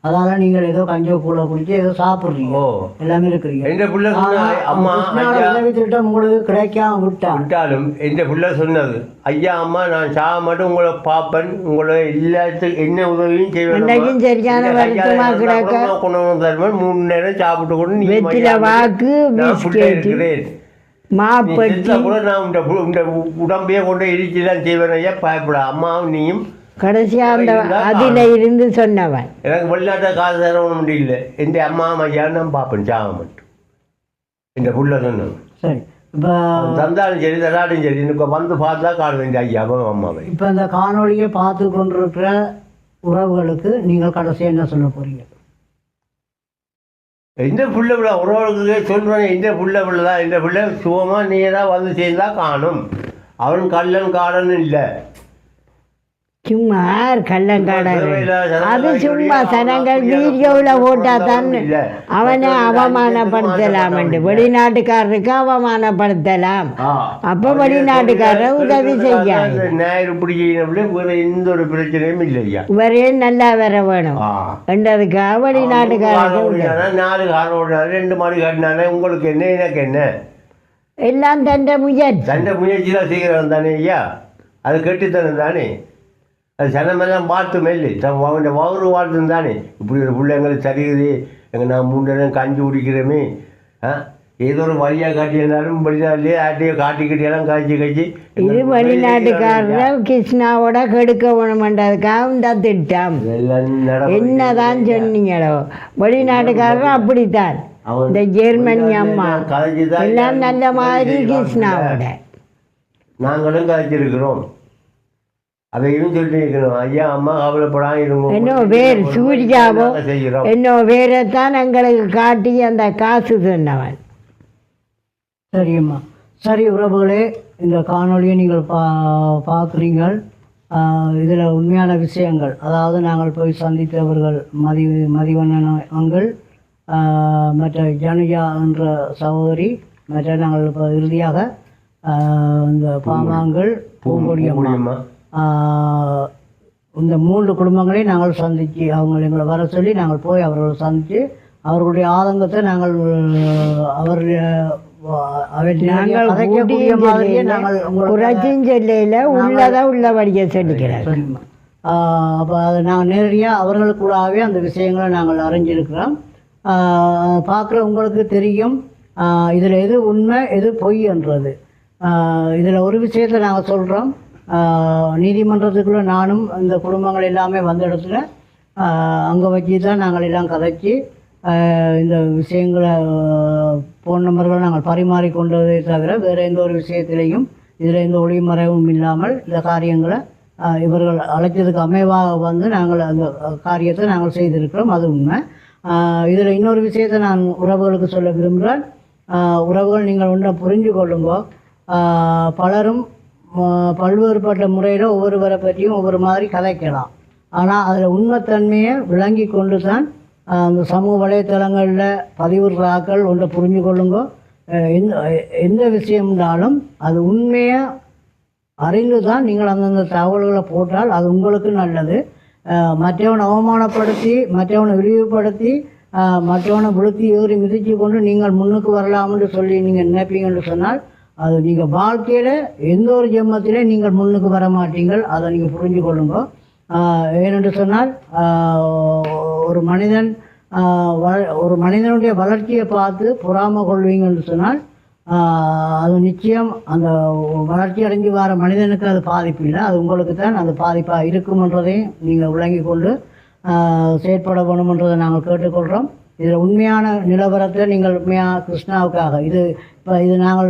அதால் நீங்கள் ஏதோ கஞ்சோ கூட குடிச்சு ஏதோ சாப்பிட்றீங்க, எல்லாமே இருக்கிறீங்க. உதவி திட்டம் உங்களுக்கு கிடைக்காம விட்டாலும் எந்த பிள்ளை சொன்னது ஐயா அம்மா நான் சாக மாட்டேன் உங்களை பார்ப்பேன், உங்களை எல்லாத்துக்கும் என்ன உதவியும் செய்வேன். சரியான வருத்தமா கிடக்க 3 நேரம் சாப்பிட்டு கூட வெற்றில வாக்கு இருக்கிறேன் மாப்பட்டி கூட நான் இந்த உடம்பையே கொண்டு இடிச்சுதான் செய்வேன் ஐயா, பயப்பட அம்மாவும் நீயும் கடைசியா அந்த அதில் இருந்து சொன்னவன். எனக்கு வெளிநாட்டை காசு தரணும் முடியல, என் அம்மா ஐயா நான் பார்ப்பேன் சாக மாட்டேன் இந்த புள்ள சொன்னது. சரி, இப்போ தந்தாலும் சரி தராடும் சரி எனக்கு வந்து பார்த்தா காண வேண்டிய ஐயாவும் அம்மாவை. இப்போ இந்த காணொலியை பார்த்து கொண்டிருக்கிற உறவுகளுக்கு நீங்கள் கடைசியாக என்ன சொல்ல போறீங்க? எந்த புள்ள விட உறவுகளுக்கு சொல்றேன், எந்த புள்ள தான் எந்த புள்ள சுகமா நீரா வந்து சேர்ந்தா காணும். அவன் கள்ளன் காடன் இல்லை, சும்மா கள்ளங்காடர். அது சும்மா சனங்கள் வீடியோவில் போட்டா தான் அவனை அவமானப்படுத்தலாம். வெளிநாட்டுக்காரருக்கு அவமானப்படுத்தலாம். அப்போ வெளிநாட்டுக்காரர் உதவி செய்யாது. ஞாயிறு பிடிக்கிற வேற எந்த ஒரு பிரச்சனையும் இல்லையா, இவரே நல்லா வர வேணும் என்றதுக்காக வெளிநாட்டுக்காரருக்கு 4 கார் ஓடினாரு 2 மாடி கட்டினானே, உங்களுக்கு என்ன எனக்கு என்ன, எல்லாம் தண்ட முயற்சி தான் செய்கிறவன் தானே ஐயா, அது கெட்டுத்தனம் தானே. அது சனமெல்லாம் பார்த்து மெல்லி அவன் வவுறு வாழ்த்தும் தானே. இப்படி ஒரு பிள்ளைங்களுக்கு சரியுது, எங்கள் நான் 3 நேரம் கஞ்சி குடிக்கிறோமே, ஏதோ ஒரு வழியாக காட்டியிருந்தாலும் வெளிநாட்டிலே ஆட்டையோ காட்டிக்கிட்டெல்லாம் காய்ச்சி இது வெளிநாட்டுக்காரர் கிருஷ்ணாவோட கெடுக்க வேணுமென்றதுக்காக இந்த திட்டம். என்னதான் சொன்னீங்களோ வெளிநாட்டுக்காரர் அப்படித்தான். இந்த ஜெர்மனி அம்மா எல்லாம் நல்ல மாதிரி கிருஷ்ணாவோட நாங்களும் காய்ச்சிருக்கிறோம். அதையும் சொல்லியிருக்கணும் ஐயா அம்மா கவலைப்படாம இருங்க. இன்னும் வேறு சூர்யாவோ இன்னும் வேறத்தான் எங்களுக்கு காட்டி அந்த காசு சொன்னவன். சரியம்மா, சரி உறவுகளே, இந்த காணொலியை நீங்கள் பார்க்குறீங்கள். இதில் உண்மையான விஷயங்கள், அதாவது நாங்கள் போய் சந்தித்தவர்கள் மதிவண்ணன் அங்கள், மற்ற ஜனுஜா என்ற சகோதரி, மற்ற நாங்கள் இப்போ இறுதியாக இந்த பாமாங்கள் பூங்கொடி அம்மா, இந்த 3 குடும்பங்களை நாங்கள் சந்தித்து அவங்க எங்களை வர சொல்லி நாங்கள் போய் அவர்களை சந்தித்து அவர்களுடைய ஆதங்கத்தை நாங்கள் அப்போ அதை நாங்கள் நேரடியாக அவர்களுக்குள்ளாகவே அந்த விஷயங்களை நாங்கள் அறிஞ்சிருக்கிறோம். பார்க்குற உங்களுக்கு தெரியும் இதில் எது உண்மை எது பொய் என்றது. இதில் ஒரு விஷயத்தை நாங்கள் சொல்கிறோம். நீதிமன்றத்துக்குள்ளே நானும் இந்த குடும்பங்கள் எல்லாமே வந்த இடத்துல அங்கே வச்சு தான் நாங்கள் எல்லாம் கதைச்சி இந்த விஷயங்களை ஃபோன் நம்பர்கள் நாங்கள் பரிமாறிக்கொண்டதை தவிர வேறு எந்த ஒரு விஷயத்திலையும் இதில் எந்த ஒளிமறைவும் இல்லாமல் இந்த காரியங்களை இவர்கள் அழைத்ததுக்கு அமைவாக வந்து நாங்கள் அந்த காரியத்தை நாங்கள் செய்திருக்கிறோம். அது உண்மை. இதில் இன்னொரு விஷயத்தை நான் உறவுகளுக்கு சொல்ல விரும்புகிறேன். உறவுகள் நீங்கள் ஒன்றை புரிஞ்சு கொள்ளுங்கோ. பலரும் பல்வேறுபட்ட முறையில் ஒவ்வொருவரை பற்றியும் ஒவ்வொரு மாதிரி கதைக்கலாம். ஆனால் அதில் உண்மைத்தன்மையை விளங்கி கொண்டு தான் அந்த சமூக வலைத்தளங்களில் பதிவுறாக்கள் ஒன்றை புரிஞ்சு கொள்ளுங்கோ. எந்த விஷயம்னாலும் அது உண்மையை அறிந்து தான் நீங்கள் அந்தந்த தகவல்களை போட்டால் அது உங்களுக்கு நல்லது. மற்றவனை அவமானப்படுத்தி மற்றவனை இழிவுபடுத்தி மற்றவனை விழுத்தி ஏறி மிதித்து கொண்டு நீங்கள் முன்னுக்கு வரலாம்னு சொல்லி நீங்கள் நினைப்பீங்கன்னு சொன்னால் அது நீங்கள் வாழ்க்கையில் எந்த ஒரு ஜென்மத்திலே நீங்கள் முன்னுக்கு வர மாட்டீங்கள். அதை நீங்கள் புரிஞ்சு கொள்ளுங்க. ஏனென்று சொன்னால் ஒரு மனிதனுடைய வளர்ச்சியை பார்த்து பொறாமை கொள்வீங்கன்னு சொன்னால் அது நிச்சயம் அந்த வளர்ச்சி அடைஞ்சு வர மனிதனுக்கு அது பாதிப்பு இல்லை, அது உங்களுக்கு தான் அது பாதிப்பாக இருக்குமென்றதையும் நீங்கள் விளங்கி கொண்டு செயற்பட வேணுமென்றதை நாங்கள் கேட்டுக்கொள்கிறோம். இதில் உண்மையான நிலவரத்தை நீங்கள் உண்மையாக கிருஷ்ணாவுக்காக இது நாங்கள்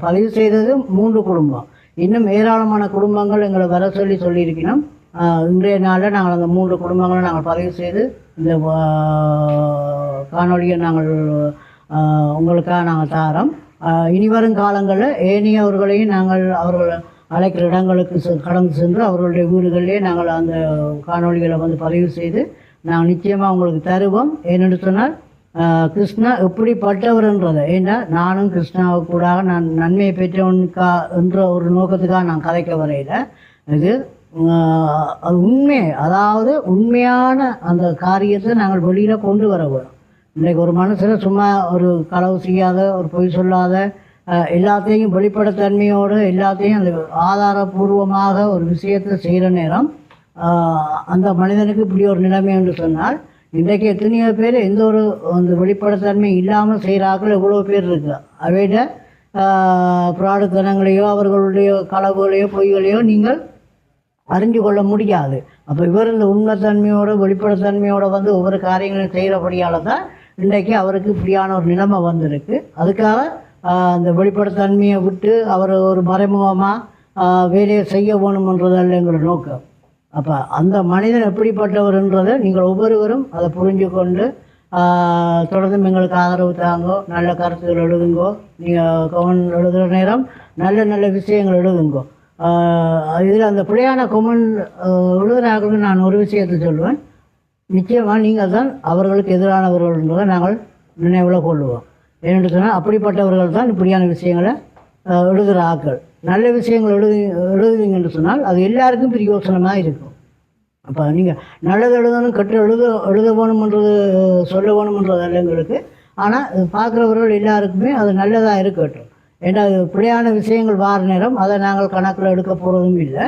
பதிவு செய்தது 3 குடும்பம். இன்னும் ஏராளமான குடும்பங்கள் எங்களை வர சொல்லியிருக்கணும். இன்றைய நாளில் நாங்கள் அந்த 3 குடும்பங்களை நாங்கள் பதிவு செய்து இந்த காணொலியை நாங்கள் உங்களுக்காக நாங்கள் தாரோம். இனி வரும் காலங்களில் ஏனையவர்களையும் நாங்கள் அவர்கள் அழைக்கிற இடங்களுக்கு கடந்து சென்று அவர்களுடைய வீடுகளிலே நாங்கள் அந்த காணொலிகளை வந்து பதிவு செய்து நாங்கள் நிச்சயமாக உங்களுக்கு தருவோம். ஏனென்று சொன்னால் கிருஷ்ணா எப்படிப்பட்டவர்ன்றதை, ஏன்னா நானும் கிருஷ்ணாவுக்கு கூட நான் நன்மையை பெற்றவனுக்கா என்ற ஒரு நோக்கத்துக்காக நான் கதைக்க வரையில் இது அது உண்மை, அதாவது உண்மையான அந்த காரியத்தை நாங்கள் வெளியில் கொண்டு வர வேணும். இன்றைக்கு ஒரு மனுஷன் சும்மா ஒரு களவு செய்யாத, ஒரு பொய் சொல்லாத, எல்லாத்தையும் வெளிப்படைத்தன்மையோடு எல்லாத்தையும் அந்த ஆதாரபூர்வமாக ஒரு விஷயத்தை செய்கிற நேரம் அந்த மனிதனுக்கு இப்படி ஒரு நிலைமை என்று சொன்னால் இன்றைக்கு எத்தனையோ பேர் எந்த ஒரு அந்த வெளிப்படைத்தன்மை இல்லாமல் செய்கிறார்கள் எவ்வளோ பேர் இருக்குது. அவையிட பிராடுத்தனங்களையோ அவர்களுடைய களவுகளையோ பொய்களையோ நீங்கள் அறிஞ்சு கொள்ள முடியாது. அப்போ இவர் இந்த உண்மைத்தன்மையோடு வெளிப்படைத்தன்மையோடு வந்து ஒவ்வொரு காரியங்களையும் செய்கிறபடியால் தான் இன்றைக்கு அவருக்கு இப்படியான ஒரு நிலைமை வந்திருக்கு. அதுக்காக அந்த வெளிப்படைத்தன்மையை விட்டு அவர் ஒரு மறைமுகமாக வேலையை செய்ய வேணுமென்றதல்ல எங்களோட நோக்கம். அப்போ அந்த மனிதன் எப்படிப்பட்டவர்ன்றதை நீங்கள் ஒவ்வொருவரும் அதை புரிஞ்சு கொண்டு தொடர்ந்து எங்களுக்கு ஆதரவு தாங்கோ, நல்ல கருத்துக்கள் எழுதுங்கோ. நீங்கள் கமெண்ட் எழுதுகிற நேரம் நல்ல நல்ல விஷயங்கள் எழுதுங்கோ. இதில் அந்த பிள்ளையான கமெண்ட் எழுதுகிறார்கள். நான் ஒரு விஷயத்தை சொல்லுவேன், நிச்சயமாக நீங்கள் தான் அவர்களுக்கு எதிரானவர்கள்ன்றதை நாங்கள் நினைவில் கொள்ளுவோம். ஏனென்று சொன்னால் அப்படிப்பட்டவர்கள் தான் இப்படியான விஷயங்களை எழுதுகிற ஆக்கள். நல்ல விஷயங்கள் எழுதுவீங்கன்னு சொன்னால் அது எல்லாருக்கும் பிரயோசனமாக இருக்கும். அப்போ நீங்கள் நல்லது எழுதணும், கற்று எழுத வேணுமென்றது சொல்ல வேணுமென்றது அல்ல எங்களுக்கு. ஆனால் பார்க்குறவர்கள் எல்லாருக்குமே அது நல்லதாக இருக்கட்டும். ஏன்னா அது பிள்ளையான விஷயங்கள் வார நேரம் அதை நாங்கள் கணக்கில் எடுக்க போகிறதும் இல்லை.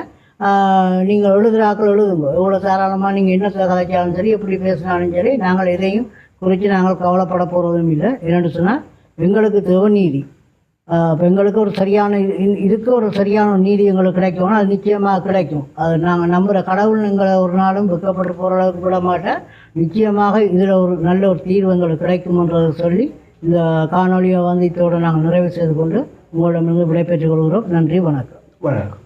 நீங்கள் எழுதுகிற ஆக்கள் எழுதுங்க. எவ்வளோ தாராளமாக நீங்கள் என்ன கதைச்சாலும் சரி, எப்படி பேசினாலும் சரி, நாங்கள் எதையும் குறித்து நாங்கள் கவலைப்பட போகிறதும் இல்லை. என்னென்னு சொன்னால் எங்களுக்கு தேவை நீதி. இப்போ எங்களுக்கு ஒரு சரியான இதுக்கு ஒரு சரியான நீதி எங்களுக்கு கிடைக்கும்னா அது நிச்சயமாக கிடைக்கும். அது நாங்கள் நம்புகிற கடவுள் எங்களை ஒரு நாளும் வெக்கப்பட்டு போகிற அளவுக்கு விட மாட்டேன். நிச்சயமாக இதில் ஒரு நல்ல ஒரு தீர்வு எங்களுக்கு கிடைக்கும்ன்றதை சொல்லி இந்த காணொலியை வந்து இதோடு நாங்கள் நிறைவு செய்து கொண்டு உங்களிடமிருந்து விடைபெற்றுக் கொள்கிறோம். நன்றி, வணக்கம். வணக்கம்.